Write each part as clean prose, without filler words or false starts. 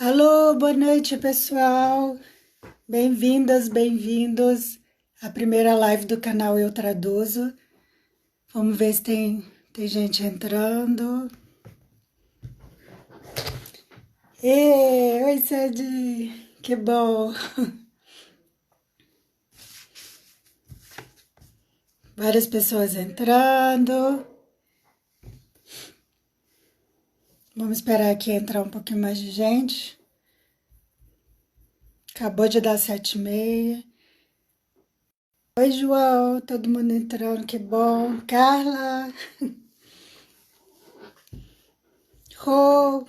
Alô, boa noite, pessoal. Bem-vindas, bem-vindos à primeira live do canal Eu Traduzo. Vamos ver se tem gente entrando. Oi, Sandy, que bom. Várias pessoas entrando. Vamos esperar aqui entrar um pouquinho mais de gente. Acabou de dar 7h30. Oi, João, todo mundo entrando, que bom. Carla, Rô.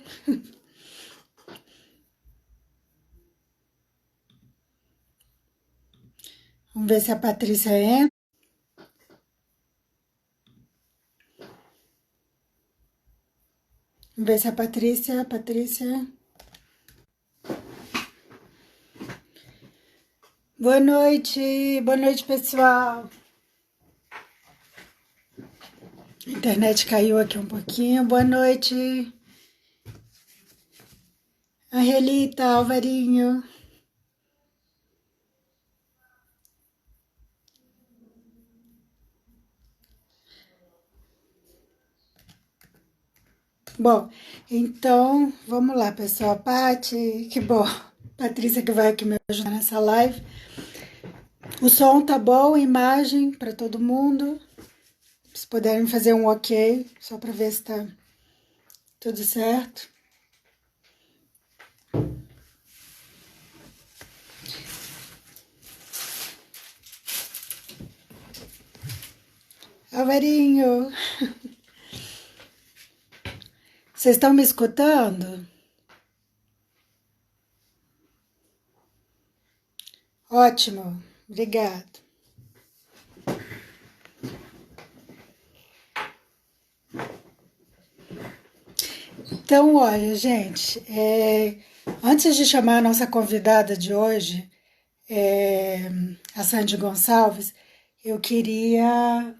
Vamos ver se a Patrícia entra. Vamos ver se a Patrícia. Boa noite, pessoal. A internet caiu aqui um pouquinho. Boa noite, Angelita, Alvarinho. Bom, então, vamos lá, pessoal. Pati, que bom. Patrícia que vai aqui me ajudar nessa live. O som tá bom, imagem para todo mundo. Se puderem fazer um ok, só para ver se tá tudo certo. Alvarinho, vocês estão me escutando? Ótimo, obrigado. Então, olha, gente, antes de chamar a nossa convidada de hoje, a Sandy Gonçalves, eu queria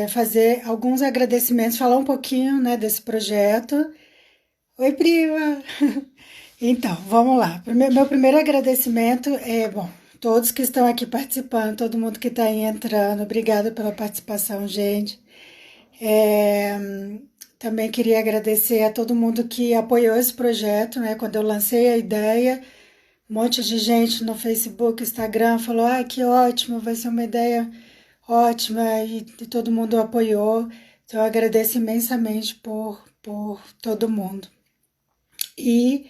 fazer alguns agradecimentos, falar um pouquinho, né, desse projeto. Oi, prima! Então, vamos lá. Meu primeiro agradecimento bom, todos que estão aqui participando, todo mundo que está aí entrando, obrigada pela participação, gente. É, Também queria agradecer a todo mundo que apoiou esse projeto, né? Quando eu lancei a ideia, um monte de gente no Facebook, Instagram falou: ah, que ótimo, vai ser uma ideia ótima, e todo mundo apoiou. Então eu agradeço imensamente por todo mundo. E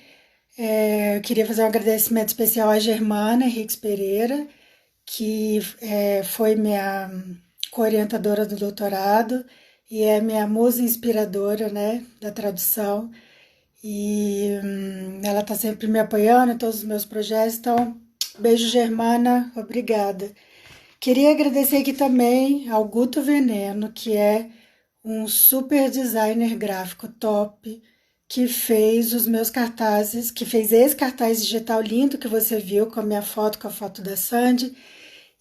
eu queria fazer um agradecimento especial à Germana Henriques Pereira, que foi minha co-orientadora do doutorado e é minha musa inspiradora, né, da tradução. E ela está sempre me apoiando em todos os meus projetos. Então, beijo, Germana, obrigada. Queria agradecer aqui também ao Guto Veneno, que é um super designer gráfico top, que fez os meus cartazes, que fez esse cartaz digital lindo que você viu com a minha foto, com a foto da Sandy,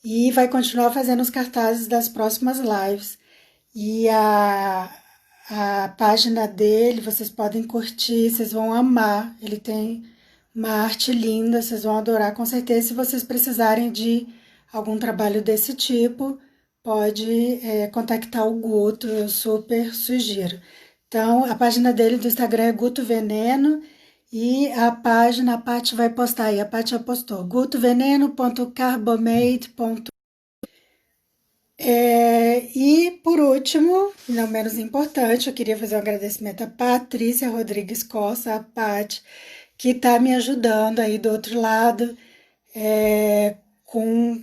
e vai continuar fazendo os cartazes das próximas lives. E a página dele, vocês podem curtir, vocês vão amar. Ele tem uma arte linda, vocês vão adorar com certeza. Se vocês precisarem de algum trabalho desse tipo, pode contactar o Guto, eu super sugiro. Então, a página dele do Instagram é Guto Veneno e a Paty vai postar aí, a Paty já postou, gutoveneno.carbomate. E por último, não menos importante, eu queria fazer um agradecimento à Patrícia Rodrigues Costa, a Paty, que está me ajudando aí do outro lado, com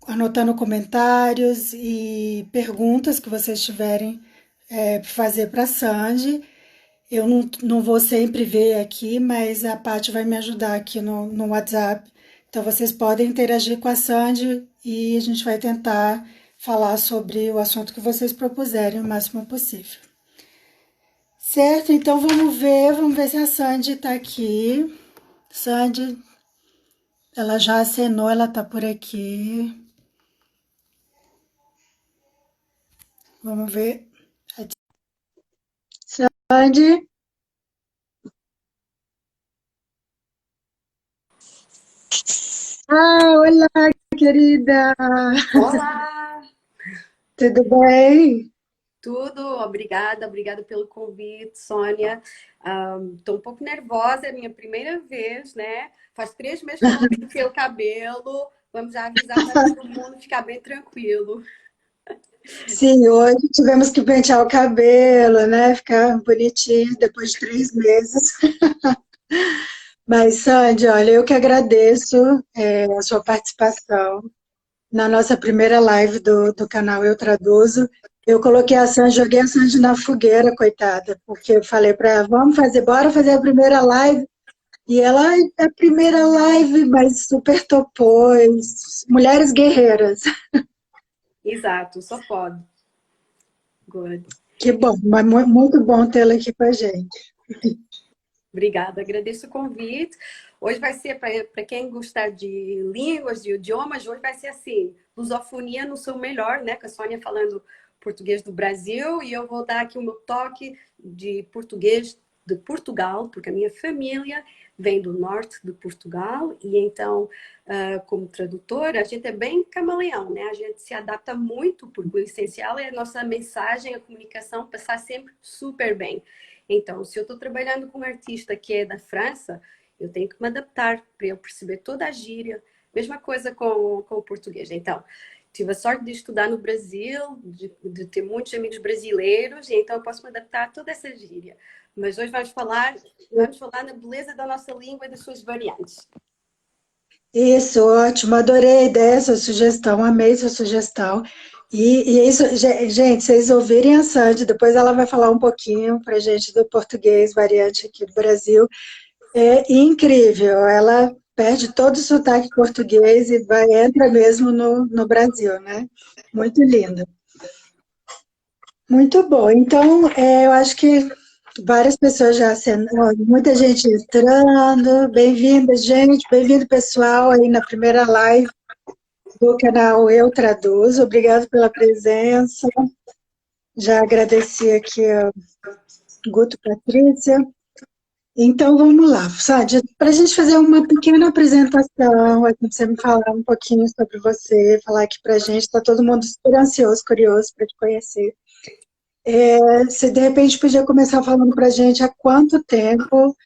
anotando comentários e perguntas que vocês tiverem fazer para a Sandy. Eu não vou sempre ver aqui, mas a Paty vai me ajudar aqui no WhatsApp. Então vocês podem interagir com a Sandy e a gente vai tentar falar sobre o assunto que vocês propuserem o máximo possível. Certo? Então vamos ver se a Sandy está aqui. Sandy, ela já acenou, ela está por aqui. Vamos ver. Sandy, Olá, querida! Olá, Tudo bem? tudo? Obrigada pelo convite, Sônia. Estou um pouco nervosa, é a minha primeira vez, né? Faz 3 meses que eu não pentei o cabelo. Vamos já avisar para todo mundo ficar bem tranquilo. Sim, hoje tivemos que pentear o cabelo, né? Ficar bonitinho depois de 3 meses. Mas, Sandy, olha, eu que agradeço, a sua participação na nossa primeira live do canal Eu Traduzo. Eu coloquei a Sandy, joguei a Sandy na fogueira, coitada, porque eu falei para ela, vamos fazer, bora fazer a primeira live. E ela, "Ai, é a primeira live, mas super topou. Mulheres guerreiras. Exato, só pode. Good. Que bom, mas muito bom tê-la aqui com a gente. Obrigada, agradeço o convite. Hoje vai ser para quem gostar de línguas, de idiomas, hoje vai ser assim, lusofonia no seu melhor, né? Com a Sônia falando português do Brasil e eu vou dar aqui o meu toque de português de Portugal, porque a minha família vem do norte de Portugal e então, como tradutora, a gente é bem camaleão, né? A gente se adapta muito, porque o essencial é a nossa mensagem, a comunicação passar sempre super bem. Então, se eu estou trabalhando com um artista que é da França, eu tenho que me adaptar para eu perceber toda a gíria. Mesma coisa com o português. Então, tive a sorte de estudar no Brasil, de ter muitos amigos brasileiros, e então eu posso me adaptar a toda essa gíria. Mas hoje vamos falar na beleza da nossa língua e das suas variantes. Isso, ótimo, adorei a ideia, sua sugestão, amei sua sugestão. E é isso, gente, vocês ouvirem a Sandy, depois ela vai falar um pouquinho para a gente do português, variante aqui do Brasil. É incrível, ela perde todo o sotaque português e entra mesmo no Brasil, né? Muito linda. Muito bom. Então, eu acho que várias pessoas já acenando, muita gente entrando. Bem-vinda, gente. Bem-vindo, pessoal, aí na primeira live do canal Eu Traduzo. Obrigado pela presença. Já agradeci aqui a Guto Patrícia. Então, vamos lá. Sádia, para a gente fazer uma pequena apresentação, aqui pra você me falar um pouquinho sobre você, falar aqui para a gente, está todo mundo super ansioso, curioso para te conhecer. Você, de repente, podia começar falando para a gente há quanto tempo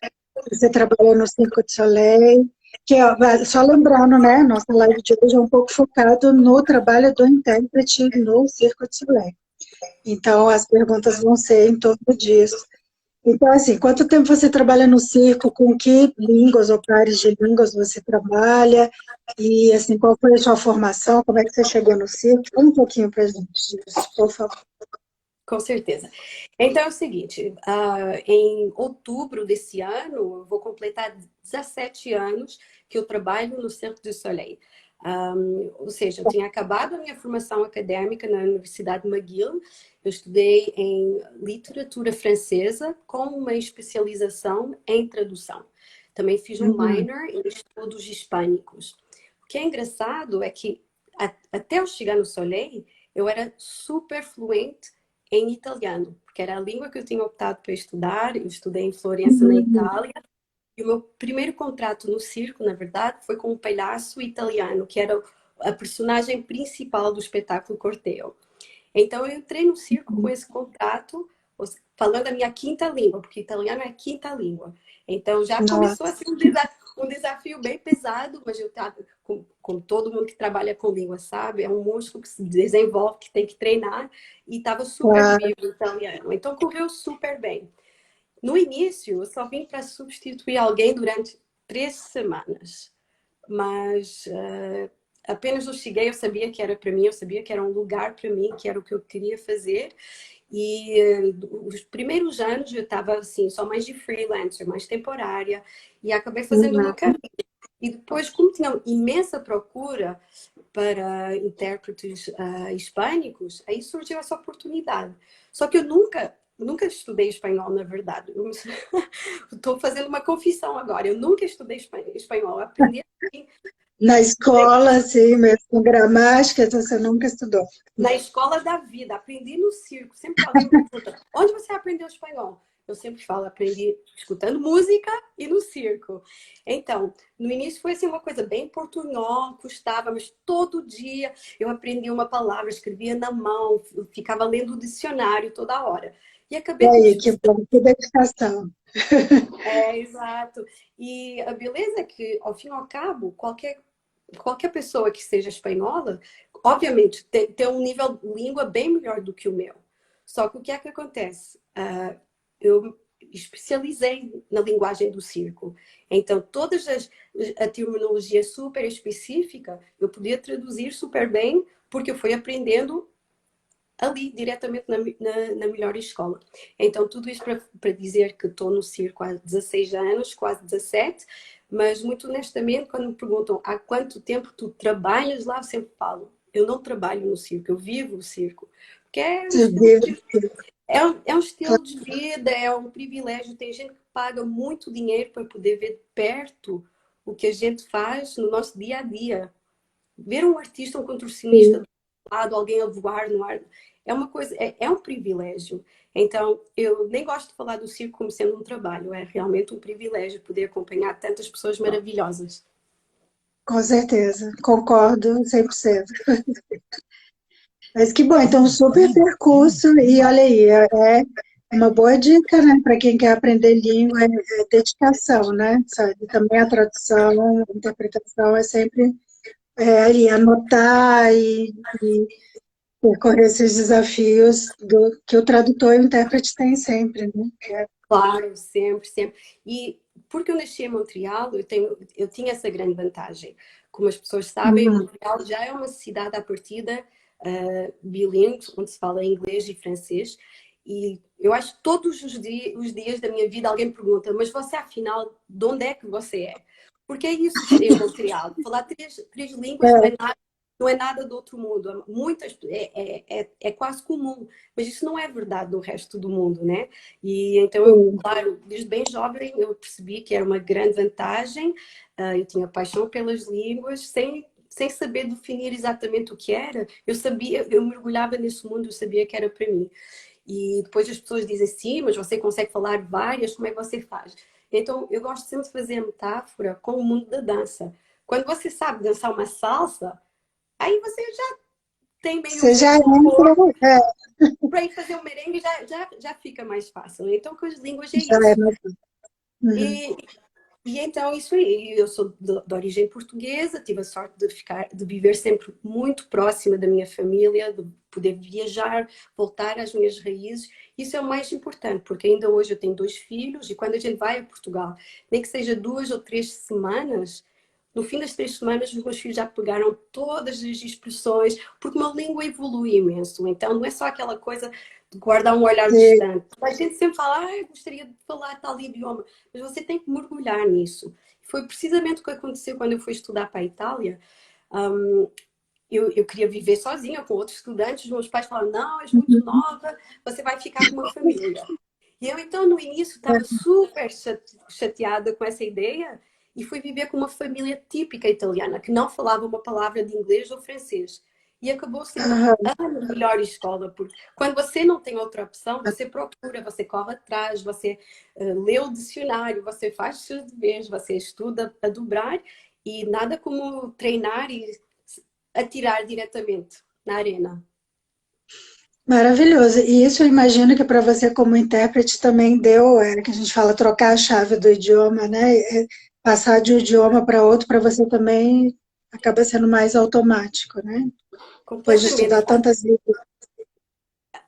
você trabalhou no Circo de Soleil, que ó, só lembrando, né, nossa live de hoje é um pouco focado no trabalho do intérprete no Circo de Soleil. Então, as perguntas vão ser em torno disso. Então, assim, quanto tempo você trabalha no circo, com que línguas ou pares de línguas você trabalha, e, assim, qual foi a sua formação, como é que você chegou no circo? Fala um pouquinho para a gente disso, por favor. Com certeza. Então é o seguinte, em outubro desse ano, eu vou completar 17 anos que eu trabalho no Cirque du Soleil. Ou seja, eu tinha acabado a minha formação acadêmica na Universidade McGill, eu estudei em literatura francesa com uma especialização em tradução. Também fiz um Uhum. minor em estudos hispânicos. O que é engraçado é que até eu chegar no Soleil, eu era super fluente em italiano, porque era a língua que eu tinha optado para estudar. Eu estudei em Florença, na Uhum. Itália, e o meu primeiro contrato no circo, na verdade, foi com um palhaço italiano, que era a personagem principal do espetáculo Corteo. Então, eu entrei no circo com esse contrato, falando a minha quinta língua, porque italiano é a quinta língua. Então, já começou Nossa, assim um desafio bem pesado, mas eu estava, como todo mundo que trabalha com língua sabe, é um músculo que se desenvolve, que tem que treinar, e estava super claro. vivo o italiano. Então, correu super bem. No início, eu só vim para substituir alguém durante 3 semanas, mas apenas eu cheguei, eu sabia que era para mim, eu sabia que era um lugar para mim, que era o que eu queria fazer. E os primeiros anos eu estava assim, só mais de freelancer, mais temporária, e acabei fazendo o meu Uhum. caminho. E depois, como tinha imensa procura para intérpretes hispânicos, aí surgiu essa oportunidade. Só que eu nunca estudei espanhol, na verdade. Estou fazendo uma confissão agora. Eu nunca estudei espanhol. Eu aprendi assim, Na escola, assim, mesmo com gramática, então você nunca estudou. na escola da vida. Aprendi no circo. Sempre que alguém me pergunta onde você aprendeu espanhol, Eu sempre falo, aprendi escutando música e no circo. Então, no início foi assim uma coisa bem portunhol, custava, mas todo dia eu aprendia uma palavra, escrevia na mão, ficava lendo o dicionário toda hora. E E acabei por aí, que bom, que dedicação. exato. E a beleza é que, ao fim e ao cabo, qualquer pessoa que seja espanhola, obviamente, tem um nível de língua bem melhor do que o meu. Só que o que é que acontece? Eu especializei na linguagem do circo. Então, a terminologia super específica, eu podia traduzir super bem, porque eu fui aprendendo ali, diretamente na melhor escola. Então, tudo isso para dizer que estou no circo há 16 anos, quase 17, mas muito honestamente, quando me perguntam há quanto tempo tu trabalhas lá, eu sempre falo, eu não trabalho no circo, eu vivo o circo. Porque Você vive, é um estilo de vida, é um privilégio. Tem gente que paga muito dinheiro para poder ver de perto o que a gente faz no nosso dia a dia. Ver um artista, um contorcionista do lado, alguém a voar no ar, é uma coisa, é um privilégio. Então, eu nem gosto de falar do circo como sendo um trabalho, é realmente um privilégio poder acompanhar tantas pessoas maravilhosas. com certeza, concordo 100%. Mas que bom, então, super percurso, e olha aí, é uma boa dica, né, para quem quer aprender língua, é dedicação, né, sabe? Também a tradução, a interpretação é sempre aí anotar e percorrer esses desafios que o tradutor e o intérprete têm sempre, né? Claro, sempre, sempre. E porque eu nasci em Montreal, eu tinha essa grande vantagem. Como as pessoas sabem, Uhum. Montreal já é uma cidade à partida bilíngue, onde se fala inglês e francês. E eu acho que todos os dias da minha vida alguém me pergunta, mas você afinal, de onde é que você é? Porque é isso em Montreal. Falar três línguas É, não é nada do outro mundo. Muitas, é quase comum, mas isso não é verdade do resto do mundo, né? E então, sim. claro, desde bem jovem eu percebi que era uma grande vantagem. Eu tinha paixão pelas línguas, sem saber definir exatamente o que era. Eu sabia, eu mergulhava nesse mundo, eu sabia que era para mim. E depois as pessoas dizem, sim, mas você consegue falar várias, como é que você faz? Então, eu gosto sempre de fazer a metáfora com o mundo da dança. Quando você sabe dançar uma salsa, aí você já tem meio Você já jeito no entra, corpo, para ir fazer o merengue já fica mais fácil. Então, com as línguas é já é isso. mais. Uhum. E, e então, isso aí, eu sou de origem portuguesa, tive a sorte de viver sempre muito próxima da minha família, de poder viajar, voltar às minhas raízes. Isso é o mais importante, porque ainda hoje eu tenho dois filhos e quando a gente vai a Portugal, nem que seja 2 ou 3 semanas, no fim das 3 semanas, os meus filhos já pegaram todas as expressões, porque uma língua evolui imenso. Então, não é só aquela coisa de guardar um olhar Sim. distante. A gente sempre fala, eu gostaria de falar tal idioma, mas você tem que mergulhar nisso. Foi precisamente o que aconteceu quando eu fui estudar para a Itália. Um, eu queria viver sozinha com outros estudantes. Os meus pais falaram: não, és muito Uhum. nova, você vai ficar com uma família. E eu, então, no início, estava super chateada com essa ideia e fui viver com uma família típica italiana, que não falava uma palavra de inglês ou francês. E acabou sendo Aham. a melhor escola, porque quando você não tem outra opção, você procura, você corre atrás, você lê o dicionário, você faz os seus deveres, você estuda a dobrar e nada como treinar e atirar diretamente na arena. Maravilhoso. E isso eu imagino que para você, como intérprete, também deu, que a gente fala trocar a chave do idioma, né? Passar de um idioma para outro, para você também acaba sendo mais automático, né? Depois de Completamente. estudar tantas línguas.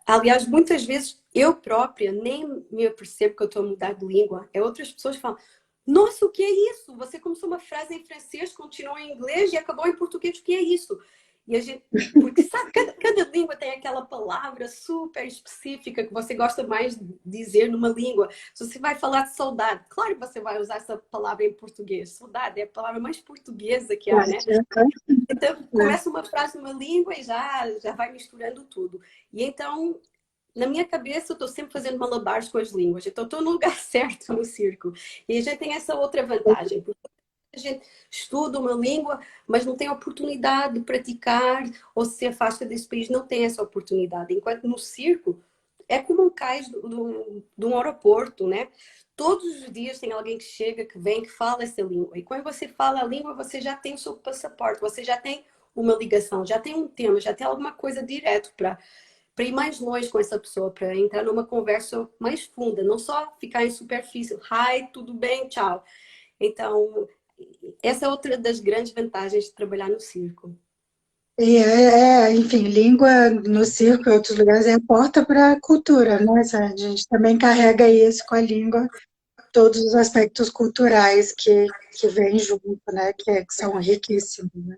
Aliás, muitas vezes eu própria nem me apercebo que eu estou a mudar de língua. É outras pessoas que falam: Nossa, o que é isso? Você começou uma frase em francês, continuou em inglês e acabou em português. O que é isso? E a gente, porque sabe, cada língua tem aquela palavra super específica que você gosta mais de dizer numa língua. Se você vai falar de saudade, claro que você vai usar essa palavra em português. Saudade é a palavra mais portuguesa que há, né? Então, começa uma frase numa língua e já vai misturando tudo. E então, na minha cabeça, eu estou sempre fazendo malabares com as línguas. Então, estou no lugar certo no circo. E a gente tem essa outra vantagem, porque a gente estuda uma língua, mas não tem oportunidade de praticar ou se afasta desse país, não tem essa oportunidade. Enquanto no circo, é como um cais de um aeroporto, né? Todos os dias tem alguém que chega, que vem, que fala essa língua. E quando você fala a língua, você já tem o seu passaporte, você já tem uma ligação, já tem um tema, já tem alguma coisa direto para ir mais longe com essa pessoa, para entrar numa conversa mais funda, não só ficar em superfície, hi, tudo bem, tchau. Então, essa é outra das grandes vantagens de trabalhar no circo. E enfim, língua no circo e outros lugares é a porta para a cultura, né? A gente também carrega isso com a língua, todos os aspectos culturais que vêm junto, né? Que são riquíssimos, né?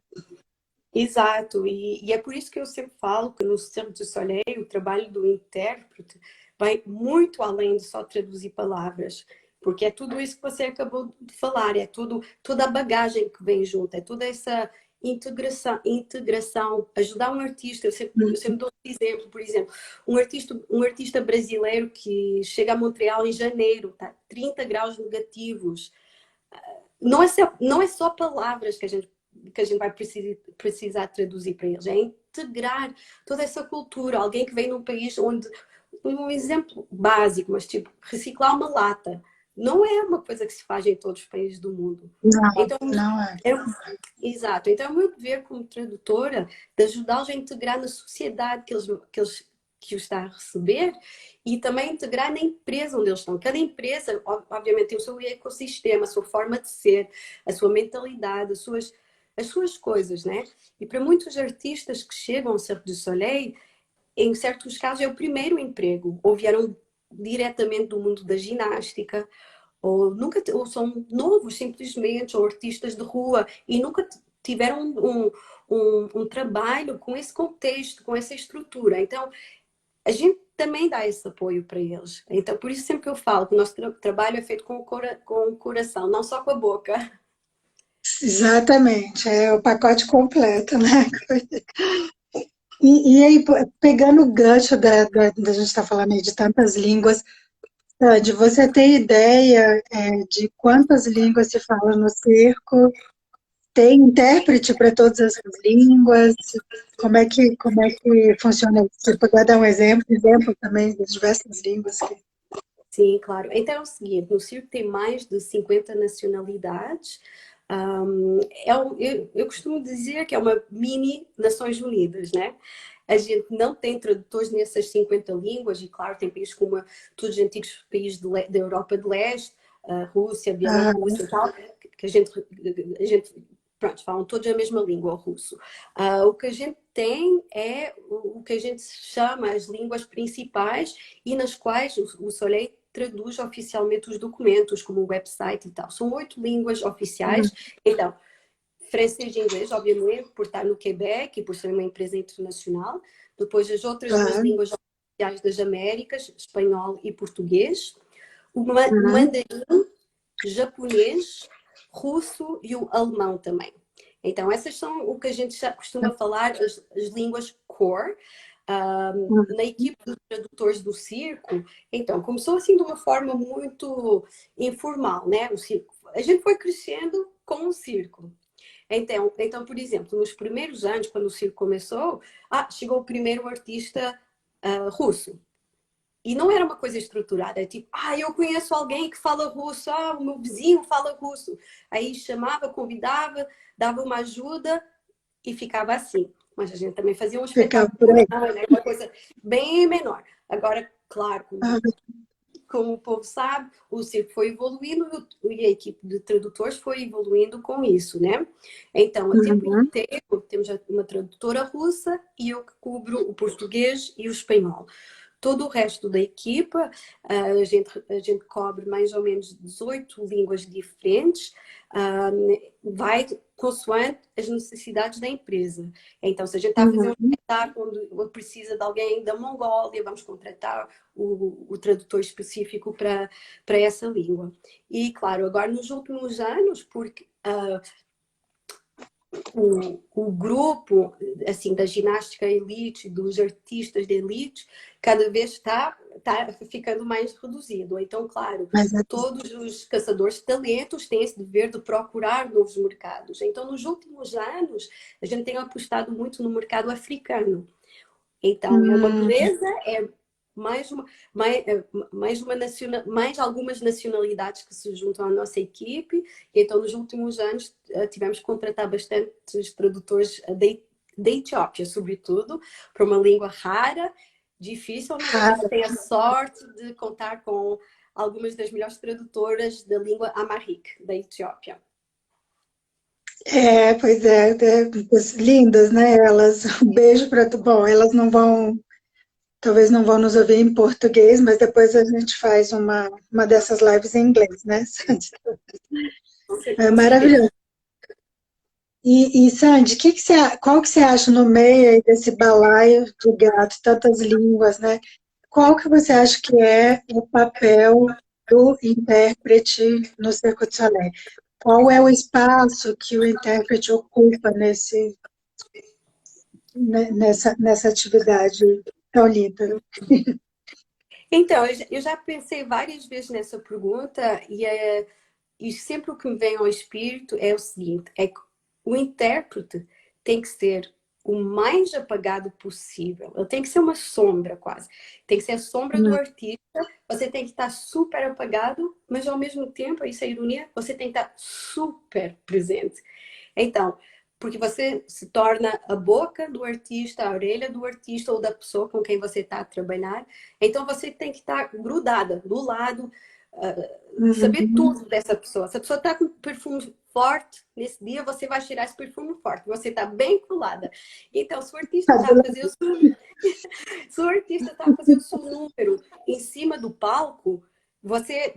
Exato, e é por isso que eu sempre falo que no Cirque du Soleil o trabalho do intérprete vai muito além de só traduzir palavras, porque é tudo isso que você acabou de falar, é tudo, toda a bagagem que vem junto, é toda essa integração, ajudar um artista, eu sempre dou um exemplo, por exemplo, um artista brasileiro que chega a Montreal em janeiro, tá 30 graus negativos, não é só palavras que a gente vai precisar traduzir para eles, é integrar toda essa cultura. Alguém que vem num país onde, um exemplo básico, mas tipo, reciclar uma lata, não é uma coisa que se faz em todos os países do mundo. Não, Então, não é. é, exato. Então, é o meu dever como tradutora de ajudá-los a integrar na sociedade que os está a receber e também integrar na empresa onde eles estão. Cada empresa, obviamente, tem o seu ecossistema, a sua forma de ser, a sua mentalidade, as suas coisas, né? E para muitos artistas que chegam ao Cirque du Soleil, em certos casos é o primeiro emprego, ou vieram diretamente do mundo da ginástica, ou nunca ou são novos simplesmente, ou artistas de rua e nunca tiveram um trabalho com esse contexto, com essa estrutura. Então, a gente também dá esse apoio para eles. Então, por isso sempre que eu falo que o nosso trabalho é feito com o coração, não só com a boca. Exatamente, é o pacote completo, né? E aí, pegando o gancho da gente estar falando aí de tantas línguas, de você ter ideia de quantas línguas se fala no circo? Tem intérprete para todas essas línguas? Como é que funciona isso? Se puder dar um exemplo também das diversas línguas que... Sim, claro. Então é o seguinte, no circo tem mais de 50 nacionalidades. Eu costumo dizer que é uma mini Nações Unidas, né? A gente não tem tradutores nessas 50 línguas, e claro, tem países como todos os antigos países da Europa de Leste, a Rússia, a Ah, Bielorrússia e tal, que a gente, pronto, falam todos a mesma língua, o russo. O que a gente tem é o que a gente chama as línguas principais e nas quais o Soleil traduz oficialmente os documentos, como o website e tal. São 8 línguas oficiais. Então, francês e inglês, obviamente, por estar no Quebec e por ser uma empresa internacional. Depois, as outras duas claro. línguas oficiais das Américas, espanhol e português. O Uhum. mandarim, japonês, russo e o alemão também. Então, essas são o que a gente costuma falar, as línguas core. Na equipe de tradutores do circo, então, começou assim de uma forma muito informal, né? O circo. A gente foi crescendo com o circo. Então, por exemplo, nos primeiros anos, quando o circo começou, chegou o primeiro artista russo. E não era uma coisa estruturada, é tipo, eu conheço alguém que fala russo, o meu vizinho fala russo. Aí chamava, convidava, dava uma ajuda e ficava assim. Mas a gente também fazia um Ficar espetáculo por por aí. ano, né? Uma coisa bem menor. Agora, claro, Ah, como o povo sabe, o circo foi evoluindo e a equipe de tradutores foi evoluindo com isso, né? Então, a tempo uhum. inteiro, temos uma tradutora russa e eu que cubro o português e o espanhol. Todo o resto da equipa, a gente cobre mais ou menos 18 línguas diferentes, vai consoante as necessidades da empresa. Então, se a gente está a fazer um Uhum. espetáculo onde precisa de alguém da Mongólia, vamos contratar o tradutor específico para essa língua. E, claro, agora nos últimos anos, porque o grupo assim da ginástica elite, dos artistas de elite, cada vez está ficando mais reduzido. Então, claro, Mas todos os caçadores de talentos têm esse dever de procurar novos mercados. Então, nos últimos anos, a gente tem apostado muito no mercado africano. Então, é uma hum, beleza, mais, mais algumas nacionalidades que se juntam à nossa equipe. E então, nos últimos anos, tivemos que contratar bastantes tradutores da Etiópia, sobretudo, para uma língua rara, difícil, mas a gente tem a sorte de contar com algumas das melhores tradutoras da língua Amharic, da Etiópia. Pois é, lindas, né? Elas, um beijo para tu. Bom, elas não vão, talvez não vão nos ouvir em português, mas depois a gente faz uma dessas lives em inglês, né? É Com certeza. maravilhoso. Sandy, qual que você acha no meio aí desse balaio de gato, tantas línguas, né? Qual que você acha que é o papel do intérprete no Circo de Soleil? Qual é o espaço que o intérprete ocupa nessa atividade tão linda? Então, eu já pensei várias vezes nessa pergunta e sempre o que me vem ao espírito é o seguinte, é que o intérprete tem que ser o mais apagado possível. Ele tem que ser uma sombra quase. Tem que ser a sombra do artista. Você tem que estar super apagado, mas ao mesmo tempo, isso é ironia, você tem que estar super presente. Então, porque você se torna a boca do artista, a orelha do artista ou da pessoa com quem você está a trabalhar. Então, você tem que estar grudada do lado, saber tudo dessa pessoa. Se a pessoa está com perfume forte, nesse dia você vai tirar esse perfume forte. Você está bem colada. Então, se o artista está a fazer se o artista está fazendo o seu número em cima do palco, você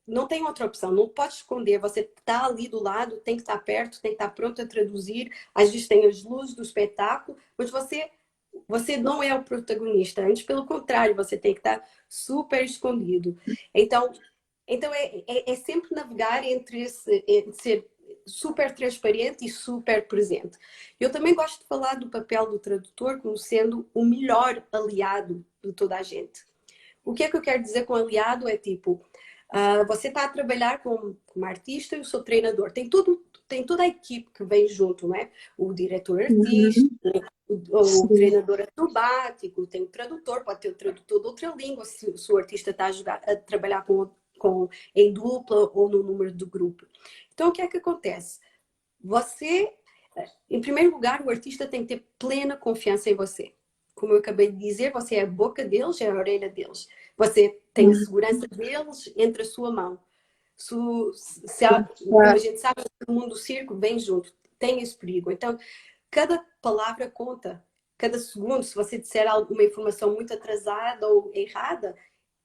não tem outra opção, não pode esconder, você está ali do lado, tem que estar perto, tem que estar pronto a traduzir, às vezes tem as luzes do espetáculo, mas você não é o protagonista, antes pelo contrário, você tem que estar super escondido. Então é sempre navegar entre ser super transparente e super presente. Eu também gosto de falar do papel do tradutor como sendo o melhor aliado de toda a gente. O que é que eu quero dizer com aliado? É tipo, você está a trabalhar com uma artista e o seu treinador. Tem toda a equipe que vem junto, não é? O diretor artístico, o treinador acrobático, tem o tradutor, pode ter o tradutor de outra língua, se o artista está a trabalhar em dupla ou no número do grupo. Então, o que é que acontece? Em primeiro lugar, o artista tem que ter plena confiança em você. Como eu acabei de dizer, você é a boca deles, é a orelha deles. Você tem a segurança deles entre a sua mão. Como a gente sabe, o mundo do circo vem junto, tem esse perigo. Então, cada palavra conta. Cada segundo, se você disser alguma informação muito atrasada ou errada,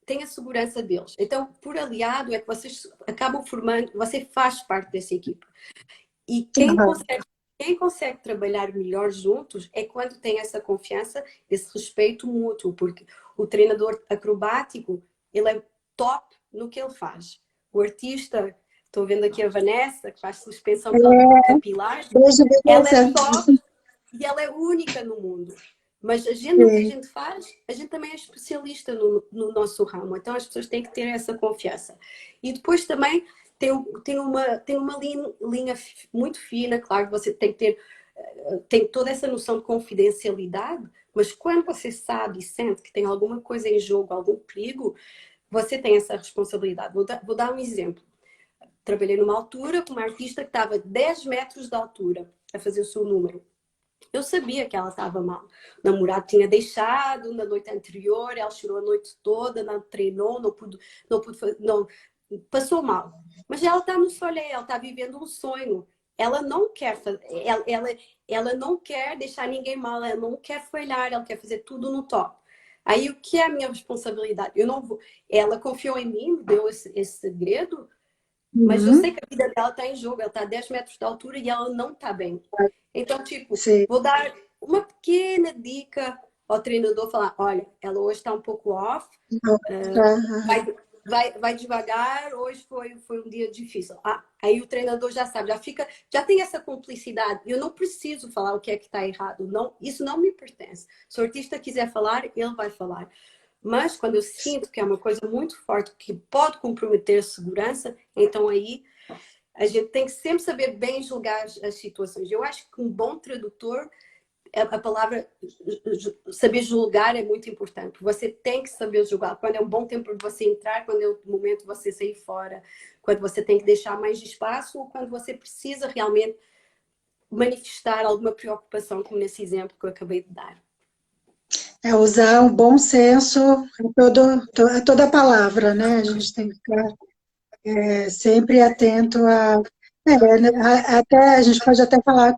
tem a segurança deles. Então, por aliado, é que vocês acabam formando, você faz parte dessa equipe. E quem consegue trabalhar melhor juntos é quando tem essa confiança, esse respeito mútuo, porque o treinador acrobático, ele é top no que ele faz. O artista, estou vendo aqui a Vanessa, que faz suspensão capilar, ela é top e ela é única no mundo. Mas a gente, o que a gente faz, a gente também é especialista no nosso ramo. Então as pessoas têm que ter essa confiança. E depois também tem uma linha muito fina, claro que você tem que ter tem toda essa noção de confidencialidade, mas quando você sabe e sente que tem alguma coisa em jogo, algum perigo, você tem essa responsabilidade. Vou dar um exemplo. Trabalhei numa altura com uma artista que estava 10 metros de altura a fazer o seu número. Eu sabia que ela estava mal. O namorado tinha deixado na noite anterior, ela chorou a noite toda, não treinou, não passou mal. Mas ela está no soleil, ela está vivendo um sonho. Ela não quer ela não quer deixar ninguém mal, ela não quer falhar, ela quer fazer tudo no top. Aí o que é a minha responsabilidade? Eu não vou. Ela confiou em mim, me deu esse segredo, mas eu sei que a vida dela está em jogo, ela está a 10 metros de altura e ela não está bem. Então, tipo, vou dar uma pequena dica ao treinador, falar, olha, ela hoje está um pouco off, vai devagar, hoje foi um dia difícil. Aí o treinador já sabe, já tem essa cumplicidade. Eu não preciso falar o que é que está errado, não, isso não me pertence. Se o artista quiser falar, ele vai falar. Mas quando eu sinto que é uma coisa muito forte, que pode comprometer a segurança, então aí a gente tem que sempre saber bem julgar as situações. Eu acho que um bom tradutor a palavra saber julgar é muito importante. Você tem que saber julgar. Quando é um bom tempo para você entrar, quando é o momento de você sair fora, quando você tem que deixar mais espaço ou quando você precisa realmente manifestar alguma preocupação, como nesse exemplo que eu acabei de dar. É usar o bom senso a toda palavra, né? A gente tem que ficar sempre atento até a gente pode até falar,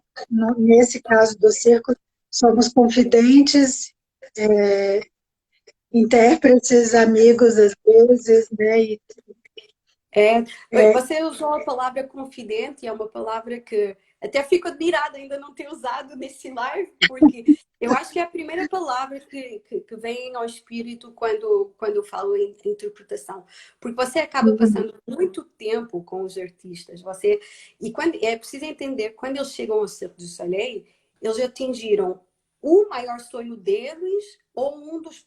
nesse caso do circo, somos confidentes, intérpretes, amigos às vezes, né? Você usou a palavra confidente, e é uma palavra que até fico admirada ainda não ter usado nesse live, porque eu acho que é a primeira palavra que vem ao espírito quando eu falo em interpretação. Porque você acaba passando muito tempo com os artistas. E é preciso entender, quando eles chegam ao Cirque du Soleil, eles atingiram o maior sonho deles ou um dos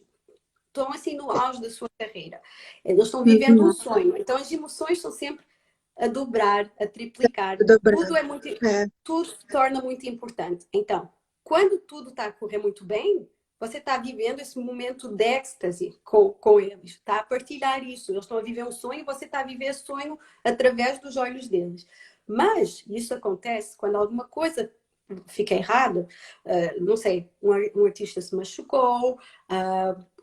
estão assim no auge da sua carreira. Eles estão vivendo um sonho. Então as emoções estão sempre a dobrar, a triplicar. Dobrado. Tudo se torna muito importante. Então, quando tudo está a correr muito bem, você está vivendo esse momento de êxtase com eles. Está a partilhar isso. Eles estão a viver um sonho e você está a viver esse sonho através dos olhos deles. Mas isso acontece quando alguma coisa fica errada. Não sei, um artista se machucou,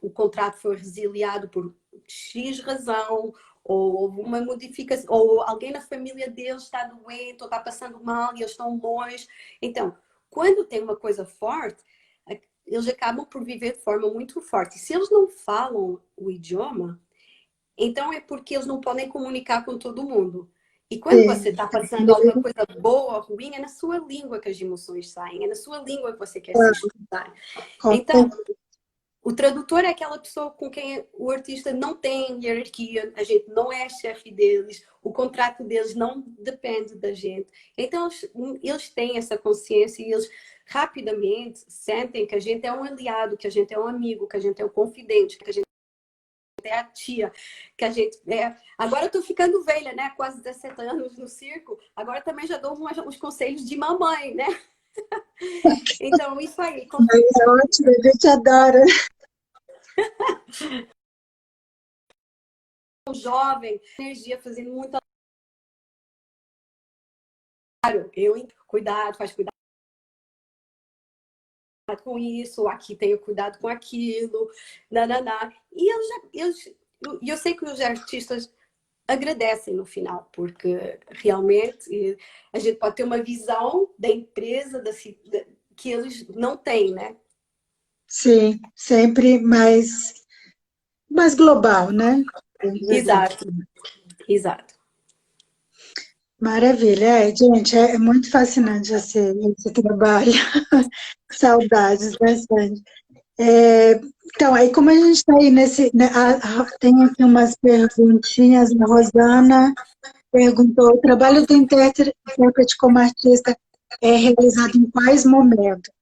o contrato foi resiliado por X razão, ou houve uma modificação, ou alguém na família deles está doente, ou está passando mal e eles estão longe. Então, quando tem uma coisa forte, eles acabam por viver de forma muito forte. E se eles não falam o idioma, então é porque eles não podem comunicar com todo mundo. E quando você está passando alguma coisa boa ou ruim, é na sua língua que as emoções saem, é na sua língua que você quer se expressar. Então, o tradutor é aquela pessoa com quem o artista não tem hierarquia, a gente não é chefe deles, o contrato deles não depende da gente. Então, eles têm essa consciência e eles rapidamente sentem que a gente é um aliado, que a gente é um amigo, que a gente é um confidente, que a gente é a tia, que a gente é... Agora eu tô ficando velha, né? Quase 17 anos no circo. Agora também já dou uns conselhos de mamãe, né? Então, isso aí. É ótimo, a gente adora. Jovem, energia, fazendo muito. Cuidado, faz cuidado com isso, aqui tenho cuidado com aquilo, nananá. E eu sei que os artistas agradecem no final, porque realmente a gente pode ter uma visão da empresa que eles não têm, né? Sim, sempre mais global, né? Exato, exato. Maravilha, gente, é muito fascinante esse trabalho. Saudades, né, Sandy? Então, aí como a gente está aí tem aqui umas perguntinhas, a Rosana perguntou, o trabalho do intérprete como artista é realizado em quais momentos?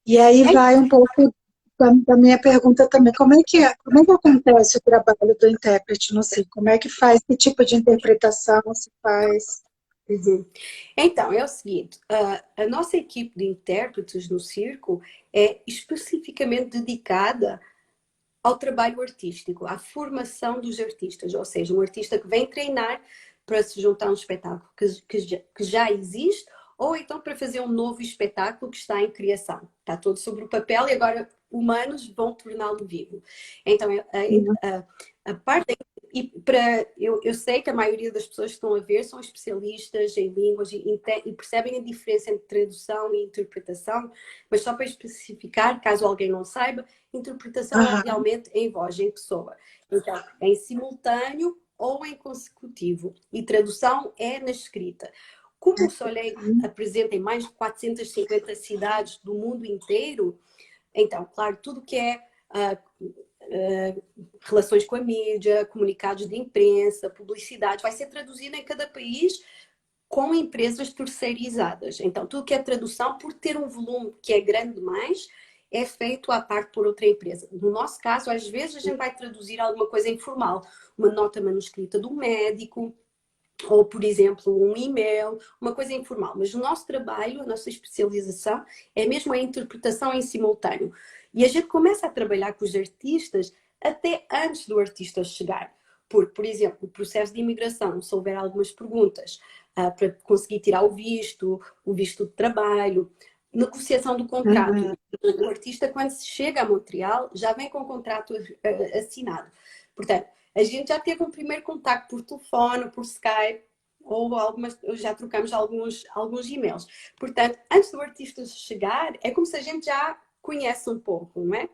E aí vai um pouco da minha pergunta também, como é que acontece o trabalho do intérprete no circo? Como é que faz, que tipo de interpretação se faz? Uhum. Então, é o seguinte, a nossa equipe de intérpretes no circo é especificamente dedicada ao trabalho artístico, à formação dos artistas, ou seja, um artista que vem treinar para se juntar a um espetáculo que já existe, ou então para fazer um novo espetáculo que está em criação. Está todo sobre o papel e agora humanos vão torná-lo vivo. Então, a parte eu sei que a maioria das pessoas que estão a ver são especialistas em línguas e percebem a diferença entre tradução e interpretação, mas só para especificar, caso alguém não saiba, interpretação é realmente em voz, em pessoa. Então, é em simultâneo ou em consecutivo. E tradução é na escrita. Como o Soleil apresenta em mais de 450 cidades do mundo inteiro, então, claro, tudo que é relações com a mídia, comunicados de imprensa, publicidade, vai ser traduzido em cada país com empresas terceirizadas. Então, tudo que é tradução, por ter um volume que é grande demais, é feito à parte por outra empresa. No nosso caso, às vezes a gente vai traduzir alguma coisa informal, uma nota manuscrita do médico, ou, por exemplo, um e-mail, uma coisa informal. Mas o nosso trabalho, a nossa especialização, é mesmo a interpretação em simultâneo. E a gente começa a trabalhar com os artistas até antes do artista chegar. Porque, por exemplo, o processo de imigração, se houver algumas perguntas para conseguir tirar o visto de trabalho, negociação do contrato. Uhum. O artista, quando se chega a Montreal, já vem com o contrato assinado. Portanto, a gente já teve um primeiro contacto por telefone, por Skype, ou já trocamos alguns e-mails. Portanto, antes do artista chegar, é como se a gente já conhece um pouco, não é?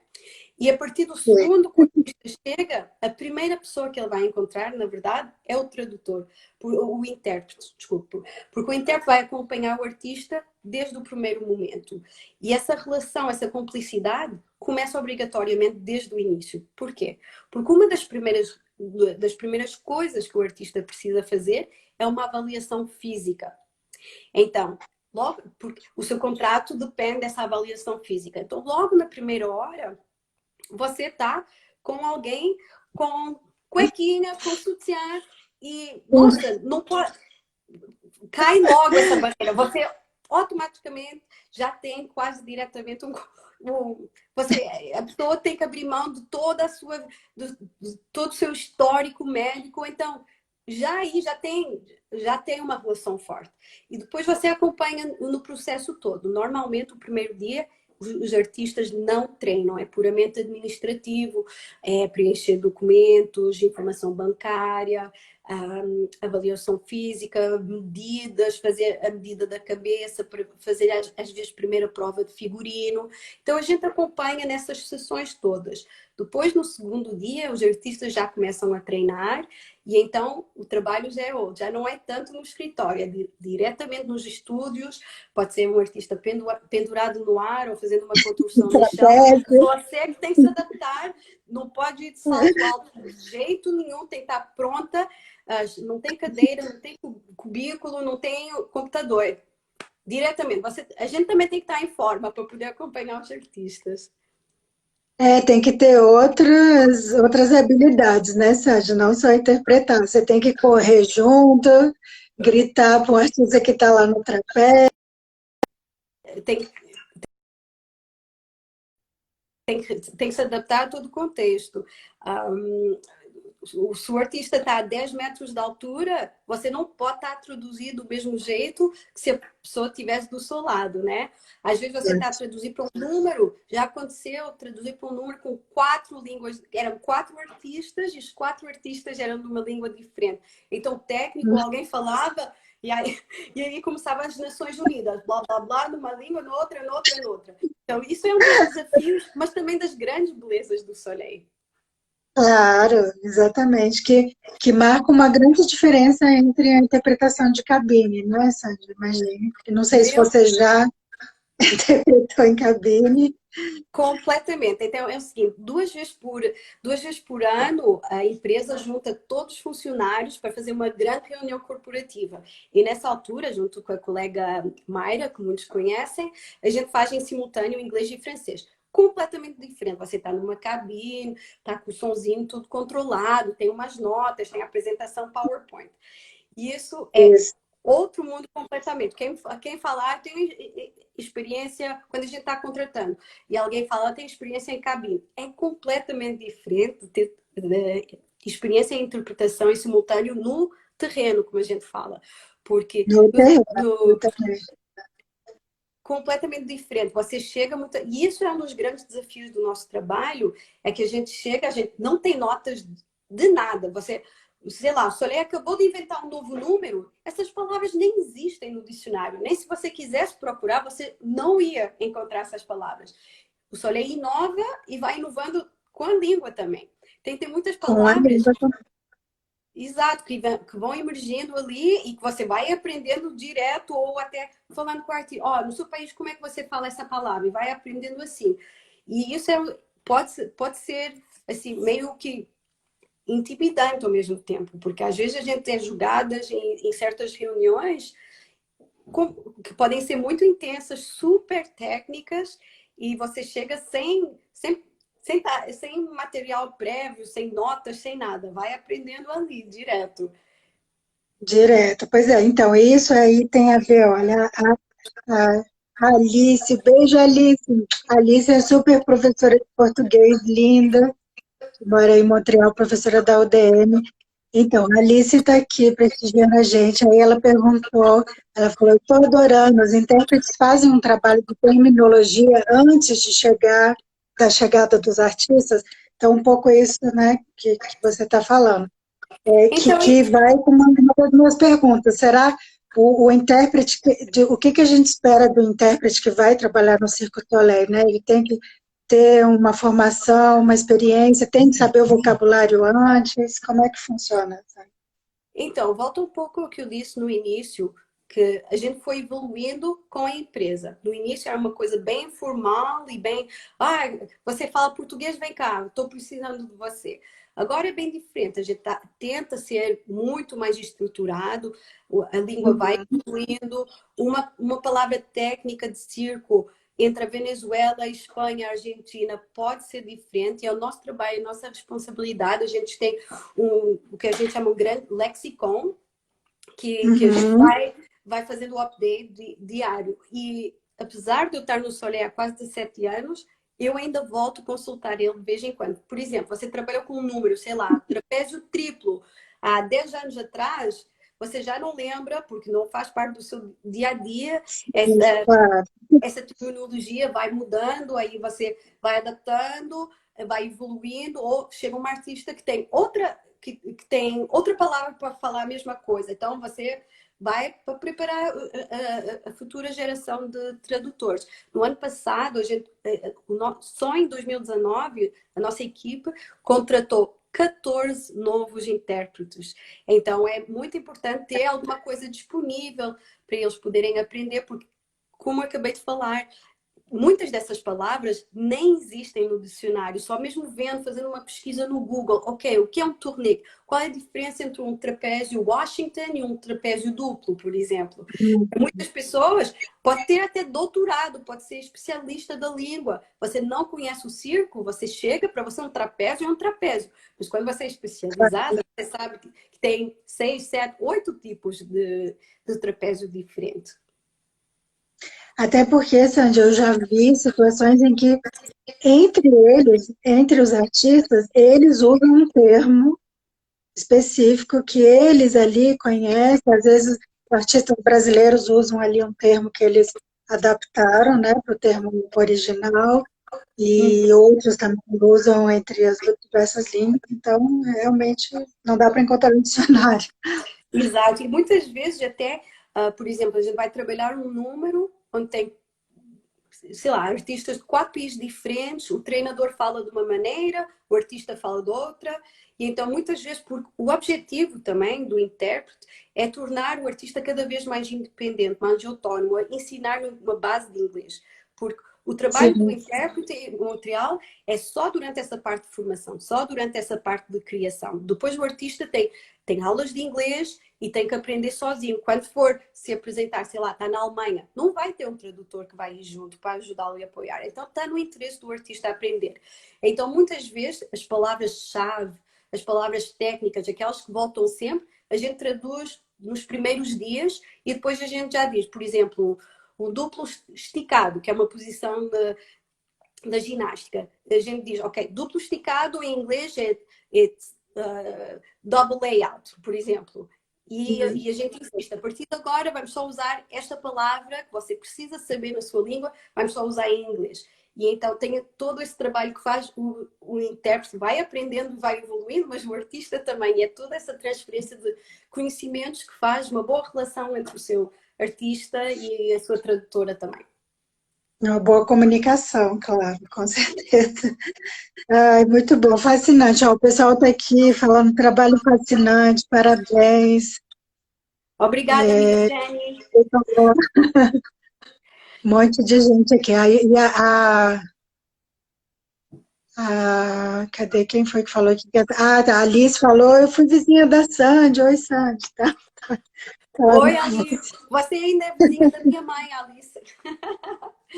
E a partir do Sim. segundo que o artista chega, a primeira pessoa que ele vai encontrar, na verdade, é o tradutor, o intérprete, desculpe. Porque o intérprete vai acompanhar o artista desde o primeiro momento. E essa relação, essa cumplicidade, começa obrigatoriamente desde o início. Porquê? Porque uma das primeiras coisas que o artista precisa fazer é uma avaliação física. Então, logo, porque o seu contrato depende dessa avaliação física. Então, logo na primeira hora, você tá com alguém com cuequinha, com sutiã e, nossa, não pode... Cai logo essa barreira. Você automaticamente já tem quase diretamente a pessoa tem que abrir mão de toda a sua, de todo o seu histórico médico, então já aí já tem uma relação forte. E depois você acompanha no processo todo. Normalmente o primeiro dia os artistas não treinam, é puramente administrativo, é preencher documentos, informação bancária, avaliação física, medidas, fazer a medida da cabeça, fazer às vezes primeira prova de figurino. Então a gente acompanha nessas sessões todas. Depois, no segundo dia, os artistas já começam a treinar e então o trabalho já é outro, já não é tanto no escritório, é diretamente nos estúdios, pode ser um artista pendurado no ar ou fazendo uma construção no chão. Você que tem que se adaptar, não pode ir de salto alto de jeito nenhum, tem que estar pronta, não tem cadeira, não tem cubículo, não tem computador. Diretamente, a gente também tem que estar em forma para poder acompanhar os artistas. Tem que ter outras habilidades, né, Sérgio? Não só interpretar. Você tem que correr junto, gritar para o artista que está lá no trapézio. Tem, tem que se adaptar a todo o contexto. Se o artista está a 10 metros de altura, você não pode estar a traduzir do mesmo jeito que se a pessoa estivesse do seu lado, né? Às vezes você está a traduzir para um número, já aconteceu traduzir para um número com 4 línguas, eram 4 artistas e os 4 artistas eram de uma língua diferente. Então o técnico, alguém falava e aí começavam as Nações Unidas, blá blá blá, numa língua, noutra. Então isso é um dos desafios, mas também das grandes belezas do Soleil. Claro, exatamente, que marca uma grande diferença entre a interpretação de cabine, não é, Sandra? Imagine. Não sei se Meu, você já interpretou em cabine. completamente. Então é o seguinte, duas vezes por ano a empresa junta todos os funcionários para fazer uma grande reunião corporativa. E nessa altura, junto com a colega Mayra, que muitos conhecem, a gente faz em simultâneo inglês e francês. Completamente diferente. Você está numa cabine, está com o sonzinho tudo controlado, tem umas notas, tem apresentação PowerPoint. E isso é Isso. outro mundo completamente. Quem falar tem experiência quando a gente está contratando e alguém fala tem experiência em cabine. É completamente diferente de ter experiência em interpretação em simultâneo no terreno, como a gente fala. Porque No terreno, exatamente. completamente diferente. Você chega muito. E isso é um dos grandes desafios do nosso trabalho, é que a gente chega, a gente não tem notas de nada. Você, sei lá, o Soleil acabou de inventar um novo número, essas palavras nem existem no dicionário. Nem se você quisesse procurar, você não ia encontrar essas palavras. O Soleil inova e vai inovando com a língua também. Tem muitas Com a palavras. língua. Exato, que vão emergindo ali e que você vai aprendendo direto ou até falando com a arte. Ó, no seu país, como é que você fala essa palavra? E vai aprendendo assim. E isso pode ser assim, meio que intimidante ao mesmo tempo, porque às vezes a gente tem jogadas em certas reuniões que podem ser muito intensas, super técnicas, e você chega sem material prévio, sem notas, sem nada. Vai aprendendo ali, direto. Direto. Pois é, então, isso aí tem a ver, olha, a Alice, beijo, Alice. A Alice é super professora de português, linda, mora em Montreal, professora da UDM. Então, a Alice está aqui prestigiando a gente. Aí ela perguntou, ela falou, eu estou adorando, os intérpretes fazem um trabalho de terminologia antes de chegar, da chegada dos artistas. Então, um pouco isso, né, que você está falando. Então, Que vai com uma das minhas perguntas. Será o intérprete, o que a gente espera do intérprete que vai trabalhar no Circo du Soleil, né? Ele tem que ter uma formação, uma experiência, tem que saber o vocabulário antes, como é que funciona? Então, volta um pouco ao que eu disse no início, que a gente foi evoluindo com a empresa. No início era uma coisa bem formal e bem, você fala português, vem cá, estou precisando de você. Agora é bem diferente, a gente tenta ser muito mais estruturado, a língua vai evoluindo, uma palavra técnica de circo entre a Venezuela, a Espanha, a Argentina pode ser diferente, é o nosso trabalho, a nossa responsabilidade, a gente tem o que a gente chama um grande lexicon, que a gente Uhum. vai fazendo o update diário. E apesar de eu estar no Soleil há quase 17 anos, eu ainda volto a consultar ele de vez em quando. Por exemplo, você trabalhou com um número, sei lá, trapézio triplo, há 10 anos atrás, você já não lembra, porque não faz parte do seu dia a dia, Isso, essa, claro. essa terminologia vai mudando, aí você vai adaptando, vai evoluindo, ou chega uma artista que tem que tem outra palavra para falar a mesma coisa. Então você vai para preparar a futura geração de tradutores. No ano passado, só em 2019, a nossa equipe contratou 14 novos intérpretes. Então é muito importante ter alguma coisa disponível para eles poderem aprender, porque como eu acabei de falar, muitas dessas palavras nem existem no dicionário, só mesmo vendo, fazendo uma pesquisa no Google, ok, o que é um tourniquet? Qual é a diferença entre um trapézio Washington e um trapézio duplo, por exemplo? Muitas pessoas pode ter até doutorado, pode ser especialista da língua. Você não conhece o circo, você chega para você um trapézio é um trapézio. Mas quando você é especializada, você sabe que tem 6, 7, 8 tipos de trapézio diferentes. Até porque, Sandy, eu já vi situações em que, entre eles, entre os artistas, eles usam um termo específico que eles ali conhecem, às vezes os artistas brasileiros usam ali um termo que eles adaptaram, né, para o termo original, e outros também usam entre as diversas línguas, então realmente não dá para encontrar no dicionário. Exato, e muitas vezes até, por exemplo, a gente vai trabalhar um número onde tem, sei lá, artistas de 4 países diferentes, o treinador fala de uma maneira, o artista fala de outra, e então muitas vezes, porque o objetivo também do intérprete é tornar o artista cada vez mais independente, mais autónomo, ensinar-lhe uma base de inglês, porque o trabalho do Sim, intérprete em Montreal é só durante essa parte de formação, só durante essa parte de criação. Depois o artista tem aulas de inglês e tem que aprender sozinho. Quando for se apresentar, sei lá, está na Alemanha, não vai ter um tradutor que vai ir junto para ajudá-lo e apoiar. Então está no interesse do artista aprender. Então muitas vezes as palavras-chave, as palavras técnicas, aquelas que voltam sempre, a gente traduz nos primeiros dias e depois a gente já diz, por exemplo, o duplo esticado, que é uma posição da ginástica. A gente diz, ok, duplo esticado em inglês é double layout, por exemplo. E a gente insiste, a partir de agora vamos só usar esta palavra que você precisa saber na sua língua, vamos só usar em inglês. E então tem todo esse trabalho que faz o intérprete, vai aprendendo, vai evoluindo, mas o artista também. É toda essa transferência de conhecimentos que faz uma boa relação entre o seu artista e a sua tradutora também. uma boa comunicação, claro, com certeza. Ai, muito bom, fascinante. Ó, o pessoal está aqui falando trabalho fascinante, parabéns. Obrigada, amiga Jenny. Um monte de gente aqui. Cadê quem foi que falou aqui? A Alice falou, eu fui vizinha da Sandy. Oi, Sandy, tá? Ela me Oi, Alice. Você ainda é vizinha da minha mãe, Alice.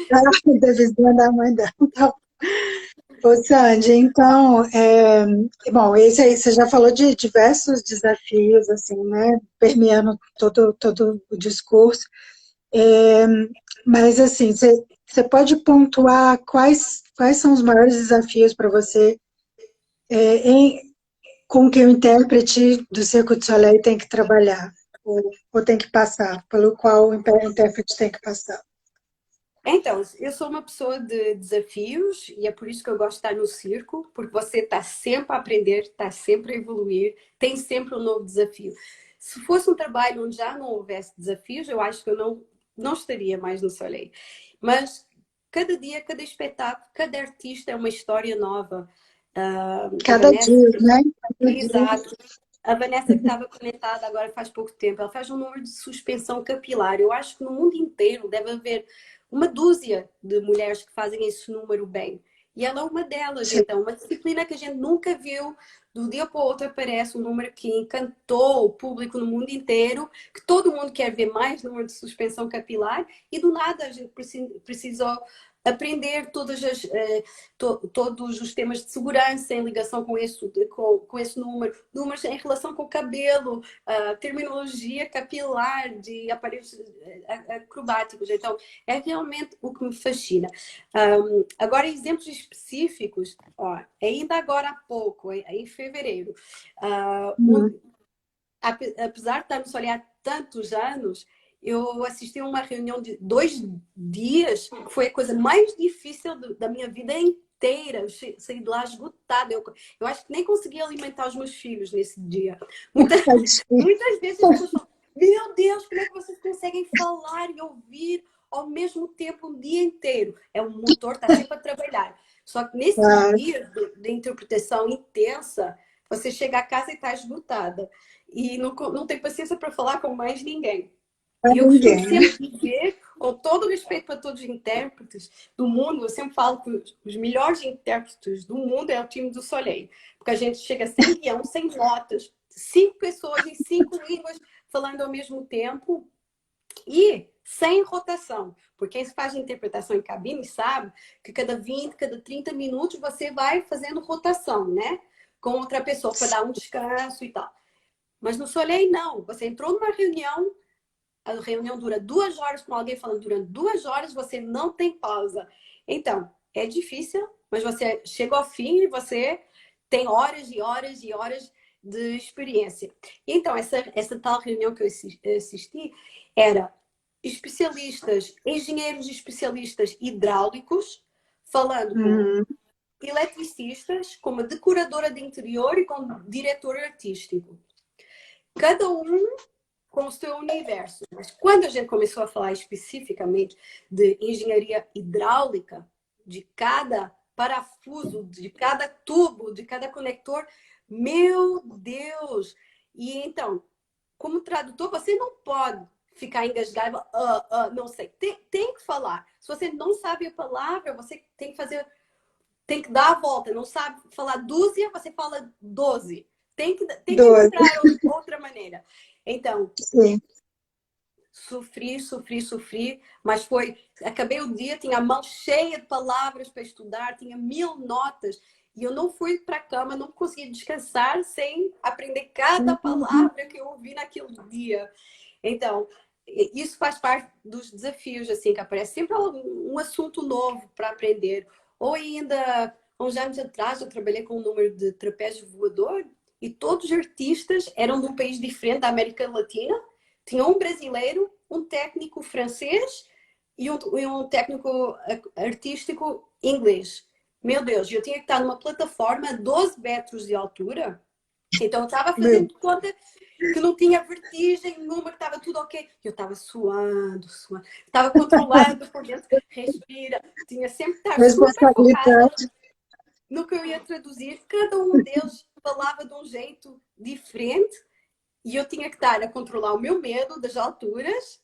conhece da vizinha da mãe dela. Tá. Ô, Sandy, então, bom, esse aí, você já falou de diversos desafios, assim, né, permeando todo o discurso. É, mas, assim, você pode pontuar quais são os maiores desafios para você, com que o intérprete do Circo du Soleil tem que trabalhar, ou tem que passar, pelo qual o intérprete tem que passar? Então, eu sou uma pessoa de desafios e é por isso que eu gosto de estar no circo, porque você está sempre a aprender, está sempre a evoluir, tem sempre um novo desafio. Se fosse um trabalho onde já não houvesse desafios, eu acho que eu não estaria mais no Soleil. Mas cada dia, cada espetáculo, cada artista é uma história nova. A Cada Vanessa, dia, né? Cada dia. exato. A Vanessa que estava comentada agora faz pouco tempo, ela faz um número de suspensão capilar. Eu acho que no mundo inteiro deve haver uma dúzia de mulheres que fazem esse número bem. E ela é uma delas, então, uma disciplina que a gente nunca viu, do dia para o outro aparece um número que encantou o público no mundo inteiro, que todo mundo quer ver mais número de suspensão capilar, e do nada a gente precisou aprender todos os temas de segurança em ligação com esse número, números em relação com o cabelo, terminologia capilar de aparelhos acrobáticos. Então, é realmente o que me fascina. Agora, exemplos específicos, ó, ainda agora há pouco, em fevereiro, apesar de estarmos a olhar tantos anos, eu assisti a uma reunião de 2 dias, que foi a coisa mais difícil da minha vida inteira. Eu saí de lá esgotada. Eu acho que nem consegui alimentar os meus filhos nesse dia. Muitas vezes as pessoas falam, meu Deus, como é que vocês conseguem falar e ouvir ao mesmo tempo o dia inteiro? É um motor, está sempre a trabalhar. Só que nesses dias de interpretação intensa, você chega a casa e está esgotada. E não tem paciência para falar com mais ninguém. Para E eu costumo ninguém. sempre dizer, com todo o respeito para todos os intérpretes do mundo, eu sempre falo que os melhores intérpretes do mundo é o time do Soleil. Porque a gente chega sem guião, sem notas, 5 pessoas em 5 línguas falando ao mesmo tempo e sem rotação. Porque quem faz interpretação em cabine sabe que cada 20, cada 30 minutos você vai fazendo rotação, né? Com outra pessoa para dar um descanso e tal. Mas no Soleil, não. Você entrou numa reunião, a reunião dura 2 horas, com alguém falando durante 2 horas, você não tem pausa. Então, é difícil, mas você chega ao fim e você tem horas e horas e horas de experiência. Então, essa tal reunião que eu assisti era especialistas, engenheiros especialistas hidráulicos, falando com eletricistas, com uma decoradora de interior e com um diretor artístico. Cada um com o seu universo. Mas quando a gente começou a falar especificamente de engenharia hidráulica, de cada parafuso, de cada tubo, de cada conector, meu Deus! E então, como tradutor, você não pode ficar engasgado, não sei. Tem que falar. Se você não sabe a palavra, você tem que dar a volta. Não sabe falar dúzia, você fala 12. Tem que encontrar outra maneira. Então, Sim. sofri, mas foi. Acabei o dia, tinha a mão cheia de palavras para estudar, tinha 1000 notas, e eu não fui para a cama, não consegui descansar sem aprender cada palavra que eu ouvi naquele dia. Então, isso faz parte dos desafios, assim, que aparece sempre um assunto novo para aprender. Ou ainda, uns anos atrás, eu trabalhei com um número de trapézio voador e todos os artistas eram de um país diferente da América Latina. Tinha um brasileiro, um técnico francês e um técnico artístico inglês. Meu Deus, eu tinha que estar numa plataforma a 12 metros de altura. Então eu estava fazendo conta que não tinha vertigem, número, estava tudo ok. Eu estava suando. Estava controlando por dentro, respira. Tinha sempre que estar super focada Responsabilidade. no que eu ia traduzir. Cada um deles falava de um jeito diferente e eu tinha que estar a controlar o meu medo das alturas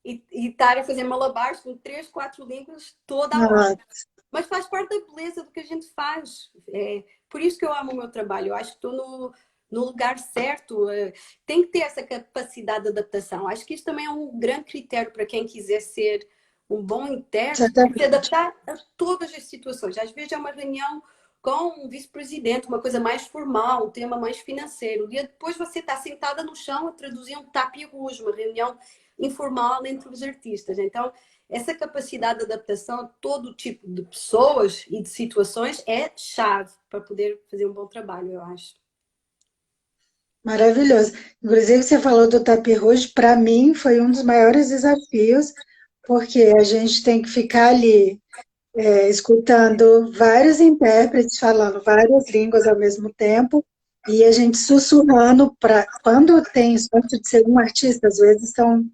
e estar a fazer malabares com 3, 4 línguas toda a hora. Mas faz parte da beleza do que a gente faz. É por isso que eu amo o meu trabalho. Eu acho que estou no lugar certo. Tem que ter essa capacidade de adaptação. Acho que isso também é um grande critério para quem quiser ser um bom intérprete, se adaptar a todas as situações. Às vezes é uma reunião com um vice-presidente, uma coisa mais formal, um tema mais financeiro. O dia depois você está sentada no chão a traduzir um tapis rouge, uma reunião informal entre os artistas. Então, essa capacidade de adaptação a todo tipo de pessoas e de situações é chave para poder fazer um bom trabalho, eu acho. Maravilhoso. Inclusive, você falou do tapis rouge, para mim foi um dos maiores desafios, porque a gente tem que ficar ali escutando vários intérpretes falando várias línguas ao mesmo tempo, e a gente sussurrando para quando tem sorte de ser um artista, às vezes são,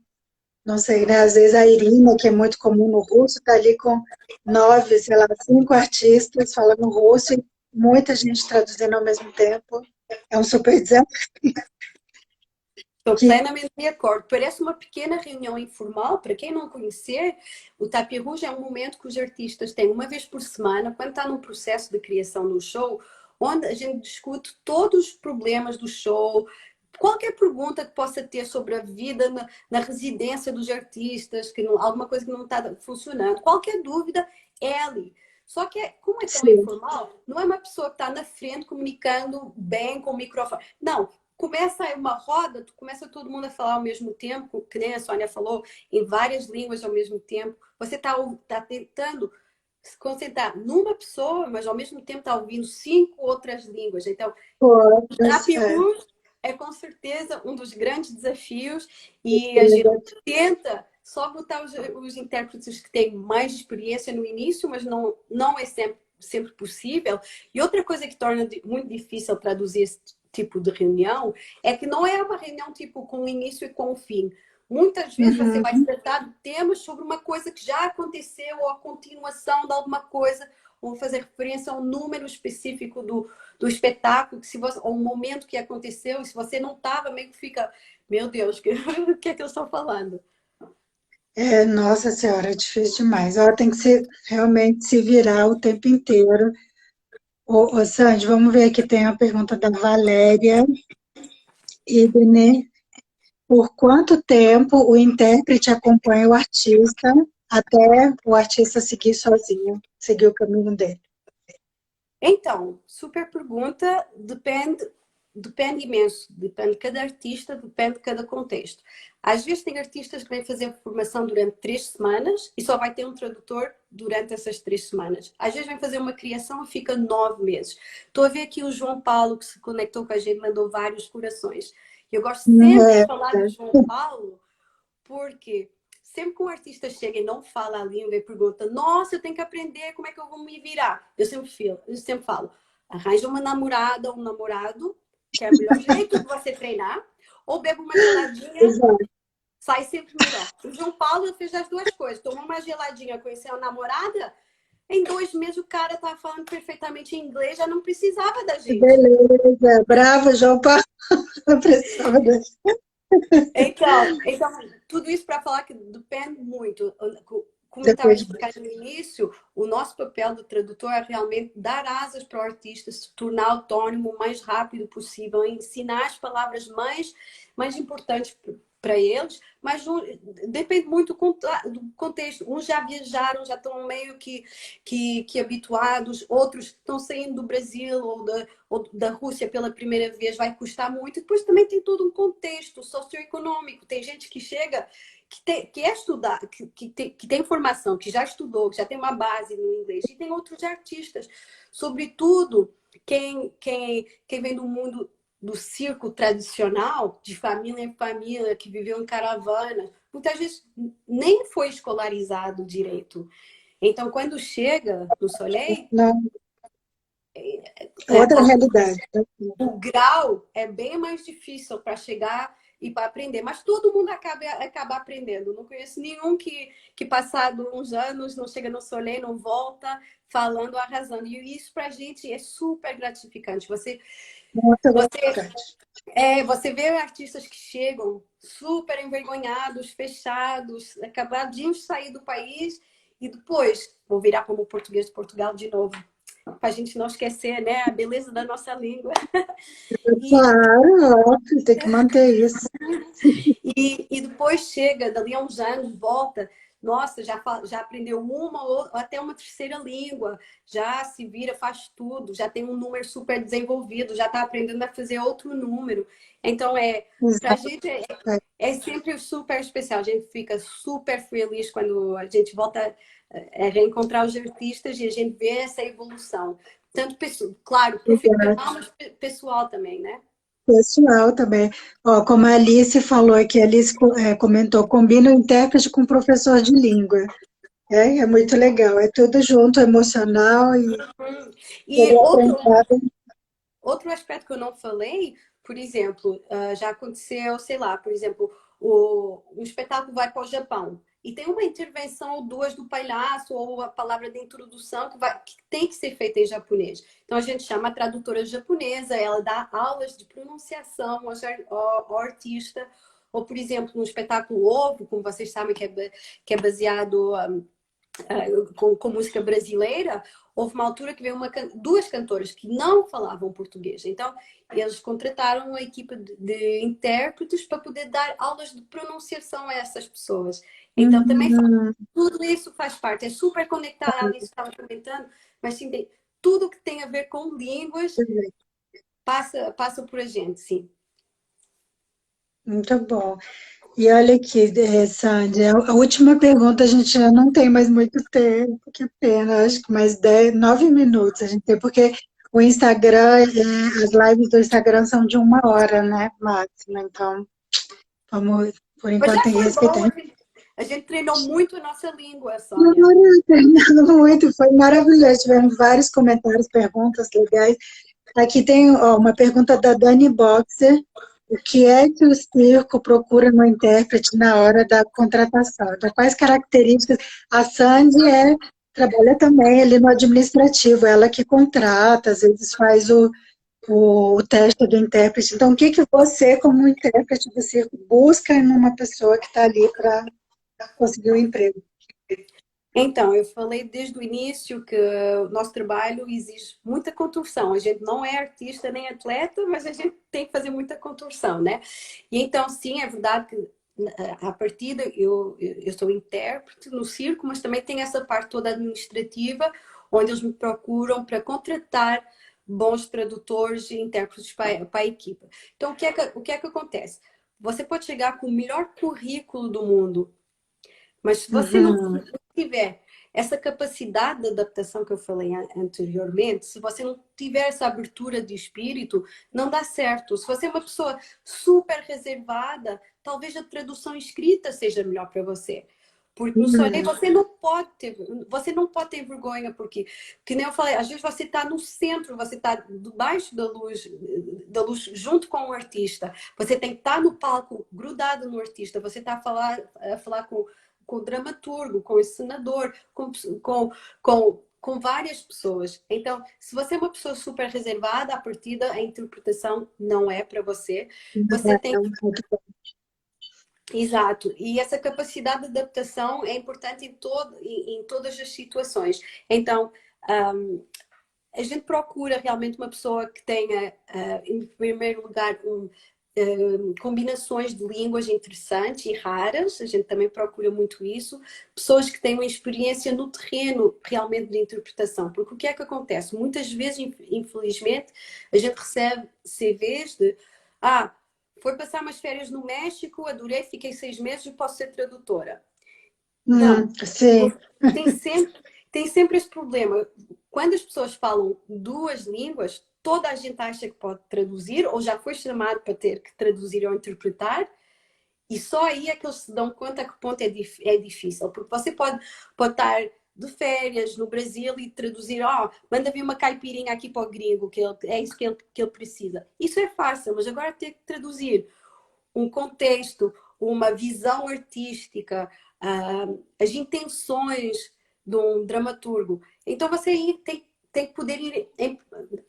não sei, né? Às vezes a Irina, que é muito comum no russo, está ali com 9, sei lá, 5 artistas falando russo e muita gente traduzindo ao mesmo tempo. É um super desafio. Estou Que, plenamente de acordo. Parece uma pequena reunião informal. Para quem não conhecer, o Tapis Rouge é um momento que os artistas têm uma vez por semana, quando está num processo de criação do show, onde a gente discute todos os problemas do show, qualquer pergunta que possa ter sobre a vida na residência dos artistas, que não, alguma coisa que não está funcionando, qualquer dúvida é ali. Só que, como é tão sim, informal, não é uma pessoa que está na frente comunicando bem com o microfone. Não, começa uma roda, começa todo mundo a falar ao mesmo tempo, que nem a Sônia falou, em várias línguas ao mesmo tempo. Você está tentando se concentrar numa pessoa, mas ao mesmo tempo está ouvindo 5 outras línguas. Então, o outras, Tapis Rouge é com certeza um dos grandes desafios e a gente tenta só botar os intérpretes que têm mais experiência no início, mas não é sempre possível. E outra coisa que torna muito difícil traduzir esse tipo de reunião é que não é uma reunião tipo com o início e com o fim. Muitas vezes você vai uhum, tratar temas sobre uma coisa que já aconteceu ou a continuação de alguma coisa, ou fazer referência a um número específico do espetáculo, que se você, ou um momento que aconteceu, e se você não estava, meio que fica, meu Deus, o que é que eu estou falando? nossa senhora, é difícil demais. Ela tem que realmente se virar o tempo inteiro. Ô, Sandy, vamos ver aqui, tem a pergunta da Valéria Ibner. Por quanto tempo o intérprete acompanha o artista até o artista seguir sozinho, seguir o caminho dele? Então, super pergunta, depende imenso, depende de cada artista, depende de cada contexto. Às vezes tem artistas que vêm fazer formação durante 3 semanas e só vai ter um tradutor durante essas 3 semanas. Às vezes vem fazer uma criação e fica 9 meses. Estou a ver aqui o João Paulo, que se conectou com a gente, mandou vários corações. Eu gosto sempre de É, falar do João Paulo, porque sempre que um artista chega e não fala a língua e pergunta, nossa, eu tenho que aprender, como é que eu vou me virar? Eu sempre falo, arranja uma namorada ou um namorado, que é o melhor jeito de você treinar, ou bebe uma geladinha, exato. sai sempre melhor. O João Paulo fez as duas coisas, tomou uma geladinha, conheceu a namorada, em 2 meses o cara estava falando perfeitamente inglês, já não precisava da gente. Beleza, bravo, João Paulo, não precisava dessa. Então, tudo isso para falar que depende muito. Como eu estava a Depois, explicar no início, o nosso papel do tradutor é realmente dar asas para o artista se tornar autônomo o mais rápido possível, ensinar as palavras mais importantes para eles, mas depende muito do contexto. Uns já viajaram, já estão meio que habituados, outros estão saindo do Brasil ou da Rússia pela primeira vez, vai custar muito. E depois também tem todo um contexto socioeconômico. Tem gente que chega que é estudar, que tem formação, que já estudou, que já tem uma base no inglês, e tem outros artistas. Sobretudo, quem vem do mundo do circo tradicional, de família em família, que viveu em caravana, muitas vezes nem foi escolarizado direito. Então, quando chega no Soleil, não, é, outra realidade. o grau é bem mais difícil para chegar e para aprender, mas todo mundo acaba aprendendo. Não conheço nenhum que passado uns anos não chega no Soleil, não volta falando, arrasando. E isso para a gente é super gratificante. Muito Você, gratificante. você vê artistas que chegam super envergonhados, fechados, acabadinhos de sair do país e depois vou virar como português de Portugal de novo. Para a gente não esquecer, né, a beleza da nossa língua. E, Claro, óbvio, tem que manter isso. e depois chega, dali a uns anos, volta. nossa, já aprendeu uma ou até uma terceira língua, já se vira, faz tudo, já tem um número super desenvolvido, já está aprendendo a fazer outro número. Então, para a Exato. gente é sempre super especial. A gente fica super feliz quando a gente volta a reencontrar os artistas e a gente vê essa evolução. Tanto, claro, profissional, mas pessoal também, né? Pessoal também. Ó, como a Alice falou aqui, a Alice comentou, combina o intérprete com o professor de língua. É muito legal, é tudo junto, emocional e E todo aprendizado. outro aspecto que eu não falei, por exemplo, já aconteceu, sei lá, por exemplo, um espetáculo vai para o Japão e tem uma intervenção ou duas do palhaço ou a palavra de introdução que tem que ser feita em japonês. Então a gente chama a tradutora japonesa, ela dá aulas de pronunciação ao artista. Ou, por exemplo, no espetáculo Ovo, como vocês sabem que é baseado com música brasileira, houve uma altura que veio duas cantoras que não falavam português. Então, eles contrataram uma equipa de intérpretes para poder dar aulas de pronunciação a essas pessoas. Então, também tudo isso faz parte. É super conectado, a Alice estava comentando, mas sim, tudo que tem a ver com línguas passa por a gente, sim. Muito bom. E olha aqui, Sandy, a última pergunta, a gente já não tem mais muito tempo, que pena, acho que mais 9 minutos a gente tem, porque o Instagram, as lives do Instagram são de 1 hora, né, máximo, então vamos, por Mas enquanto, já tem que foi respeitar. bom, a gente treinou muito a nossa língua, Sônia. Não, treinando muito, foi maravilhoso, tivemos vários comentários, perguntas legais. Aqui tem ó, uma pergunta da Dani Boxer. O que é que o circo procura no intérprete na hora da contratação? Então, quais características? A Sandy trabalha também ali no administrativo, ela que contrata, às vezes faz o teste do intérprete. Então, o que que você, como intérprete do circo, busca numa pessoa que está ali para conseguir o emprego? Então, eu falei desde o início que o nosso trabalho exige muita contorção. A gente não é artista nem atleta, mas a gente tem que fazer muita contorção, né? E então, sim, é verdade que à partida eu sou intérprete no circo, mas também tem essa parte toda administrativa, onde eles me procuram para contratar bons tradutores e intérpretes para a equipa. Então, o que é que acontece? Você pode chegar com o melhor currículo do mundo, mas se você não Uhum. tiver essa capacidade de adaptação que eu falei anteriormente, se você não tiver essa abertura de espírito, não dá certo. Se você é uma pessoa super reservada, talvez a tradução escrita seja melhor para você. Porque no sonho Uhum. você não pode ter vergonha, porque, que nem eu falei, às vezes você está no centro, você está debaixo da luz junto com o artista. Você tem que estar no palco grudado no artista, você está a falar com o dramaturgo, com o encenador, com várias pessoas. Então, se você é uma pessoa super reservada, à partida, a interpretação não é para você. Você tem. É um ponto bom. Exato. E essa capacidade de adaptação é importante em todas as situações. Então, a gente procura realmente uma pessoa que tenha, em primeiro lugar, combinações de línguas interessantes e raras, a gente também procura muito isso, pessoas que tenham experiência no terreno realmente de interpretação, porque o que é que acontece? Muitas vezes, infelizmente, a gente recebe CVs de foi passar umas férias no México, adorei, fiquei 6 meses e posso ser tradutora. Não, Sim. tem sempre, tem sempre esse problema. Quando as pessoas falam duas línguas, toda a gente acha que pode traduzir, ou já foi chamado para ter que traduzir ou interpretar, e só aí é que eles se dão conta que o ponto é difícil. Porque você pode estar de férias no Brasil e traduzir, manda vir uma caipirinha aqui para o gringo, é isso que ele precisa. Isso é fácil, mas agora ter que traduzir um contexto, uma visão artística, as intenções de um dramaturgo. Então você tem que poder ir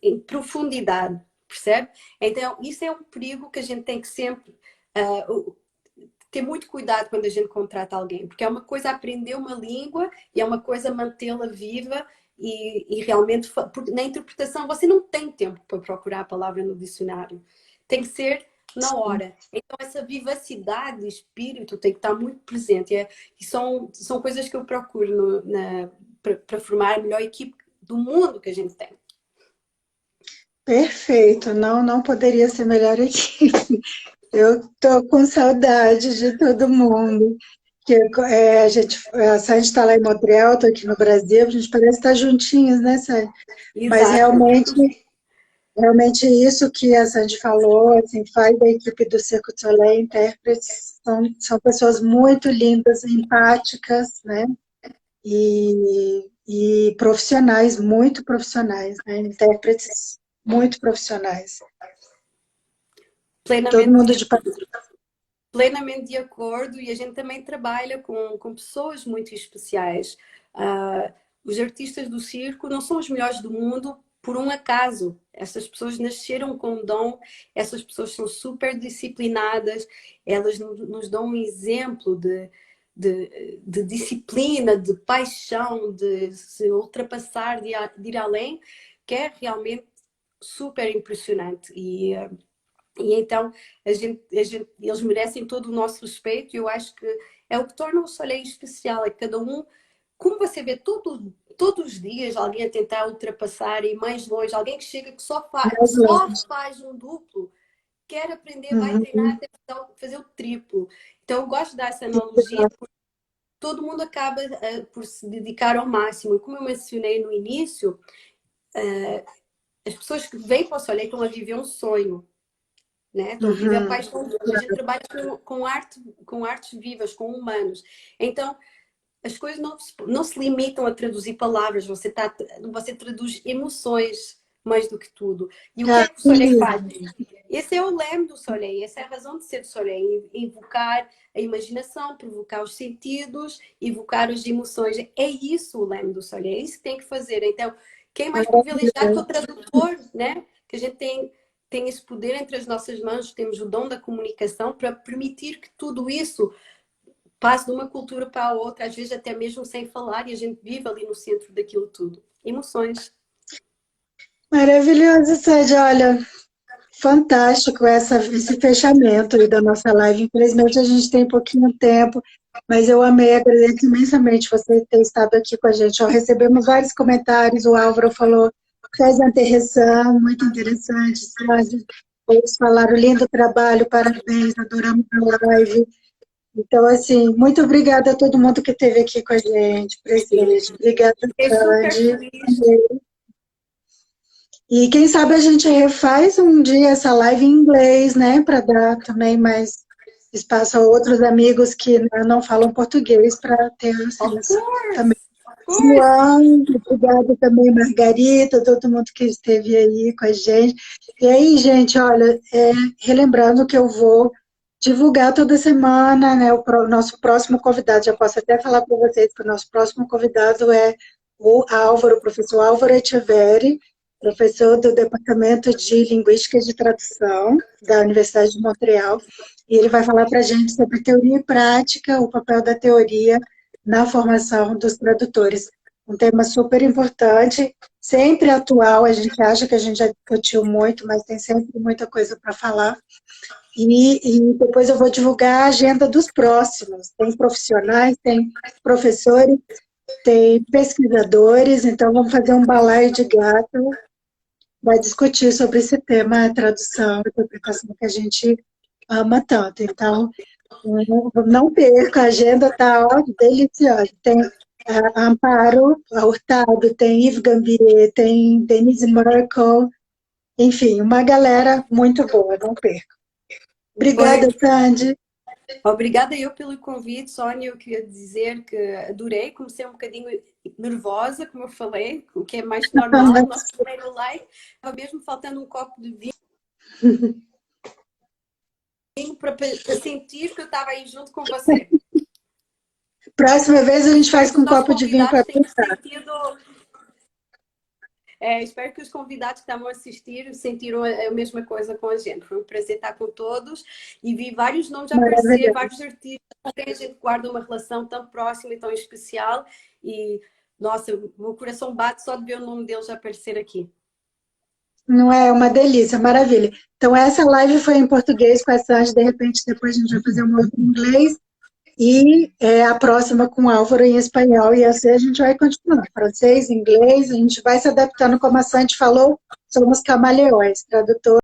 em profundidade, percebe? Então isso é um perigo que a gente tem que sempre ter muito cuidado quando a gente contrata alguém, porque é uma coisa aprender uma língua e é uma coisa mantê-la viva e realmente, porque na interpretação você não tem tempo para procurar a palavra no dicionário. Tem que ser na hora. Então, essa vivacidade de espírito tem que estar muito presente. E são coisas que eu procuro para formar a melhor equipe do mundo que a gente tem. Perfeito, não, não poderia ser melhor equipe. Eu tô com saudade de todo mundo. Que a Sandy está lá em Montreal, eu tô aqui no Brasil, a gente parece estar juntinhos, né, Sandy? Mas Exato. realmente isso que a Sandy falou, assim, faz da equipe do Circo du Soleil intérpretes, são pessoas muito lindas, empáticas, né? E profissionais, muito profissionais, né? Intérpretes muito profissionais. Todo Plenamente mundo de, de plenamente de acordo, e a gente também trabalha com pessoas muito especiais. Os artistas do circo não são os melhores do mundo por um acaso. Essas pessoas nasceram com um dom, essas pessoas são super disciplinadas, elas nos dão um exemplo de disciplina, de paixão, de se ultrapassar, de ir além, que é realmente super impressionante. E então eles merecem todo o nosso respeito e eu acho que é o que torna o Soleil especial, é que cada um, como você vê todos os dias alguém a tentar ultrapassar e ir mais longe, alguém que chega que mais só longe. faz um duplo, quer aprender, vai treinar Uhum. até fazer o triplo. Então eu gosto dessa analogia, porque todo mundo acaba por se dedicar ao máximo. E como eu mencionei no início, as pessoas que vêm para o Soleil estão a viver um sonho, né? Estão a viver a Uhum. paixão deles. A gente trabalha com artes vivas, com humanos. Então, as coisas não se limitam a traduzir palavras, você traduz emoções mais do que tudo. E o que Ah, é que o que Soleil faz? lindo. Esse é o leme do Soleil, essa é a razão de ser do Soleil, invocar a imaginação, provocar os sentidos, evocar as emoções. É isso o leme do Soleil, é isso que tem que fazer. Então, quem é mais privilegiado que o Maravilhoso. tradutor, né? Que a gente tem esse poder entre as nossas mãos, temos o dom da comunicação para permitir que tudo isso passe de uma cultura para a outra, às vezes até mesmo sem falar, e a gente vive ali no centro daquilo tudo. Emoções. Maravilhoso, Sérgio. Olha, fantástico esse fechamento aí da nossa live. Infelizmente, a gente tem pouquinho tempo, mas eu amei, agradeço imensamente você ter estado aqui com a gente. Ó, recebemos vários comentários, o Álvaro falou, fez intervenção, muito interessante, Sérgio. Eles falaram, lindo trabalho, parabéns, adoramos a live. Então, assim, muito obrigada a todo mundo que esteve aqui com a gente, presente. Obrigada, Fiquei super Sandy. feliz. E quem sabe a gente refaz um dia essa live em inglês, né, para dar também mais espaço a outros amigos que não falam português para ter Of acesso também. course! Of course! João, obrigada também, Margarita, todo mundo que esteve aí com a gente. E aí, gente, olha, relembrando que eu vou divulgar toda semana, né, nosso próximo convidado, já posso até falar para vocês que o nosso próximo convidado é o Álvaro, o professor Álvaro Echeverri, professor do Departamento de Linguística e de Tradução da Universidade de Montreal, e ele vai falar para a gente sobre teoria e prática, o papel da teoria na formação dos tradutores. Um tema super importante, sempre atual, a gente acha que a gente já discutiu muito, mas tem sempre muita coisa para falar. E depois eu vou divulgar a agenda dos próximos. Tem profissionais, tem professores, tem pesquisadores, então vamos fazer um balaio de gato, vai discutir sobre esse tema, a tradução, a interpretação que a gente ama tanto. Então, não perca, a agenda está deliciosa. Tem a Amparo a Hurtado, tem Yves Gambier, tem Denise Merkel, enfim, uma galera muito boa, não perca. Oi, Obrigada, Sandy. obrigada eu pelo convite, Sónia. Eu queria dizer que adorei, comecei um bocadinho nervosa, como eu falei, o que é mais normal, nosso primeiro live. Estava mesmo faltando um copo de vinho para sentir que eu estava aí junto com você. Próxima vez a gente Espero faz que os com um nossos copo de vinho para convidados tenham pensar. sentido. Espero que os convidados que estavam a assistir sentiram a mesma coisa com a gente. Foi um prazer estar com todos e vi vários nomes aparecer, Maravilhoso. vários artistas com quem a gente guarda uma relação tão próxima e tão especial. E, nossa, o meu coração bate só de ver o nome deles aparecer aqui. Não é uma delícia, maravilha. Então, essa live foi em português com a Sandy, de repente depois a gente vai fazer uma outra em inglês, e a próxima com o Álvaro em espanhol, e assim a gente vai continuar. Francês, inglês, a gente vai se adaptando, como a Sandy falou, somos camaleões, tradutor.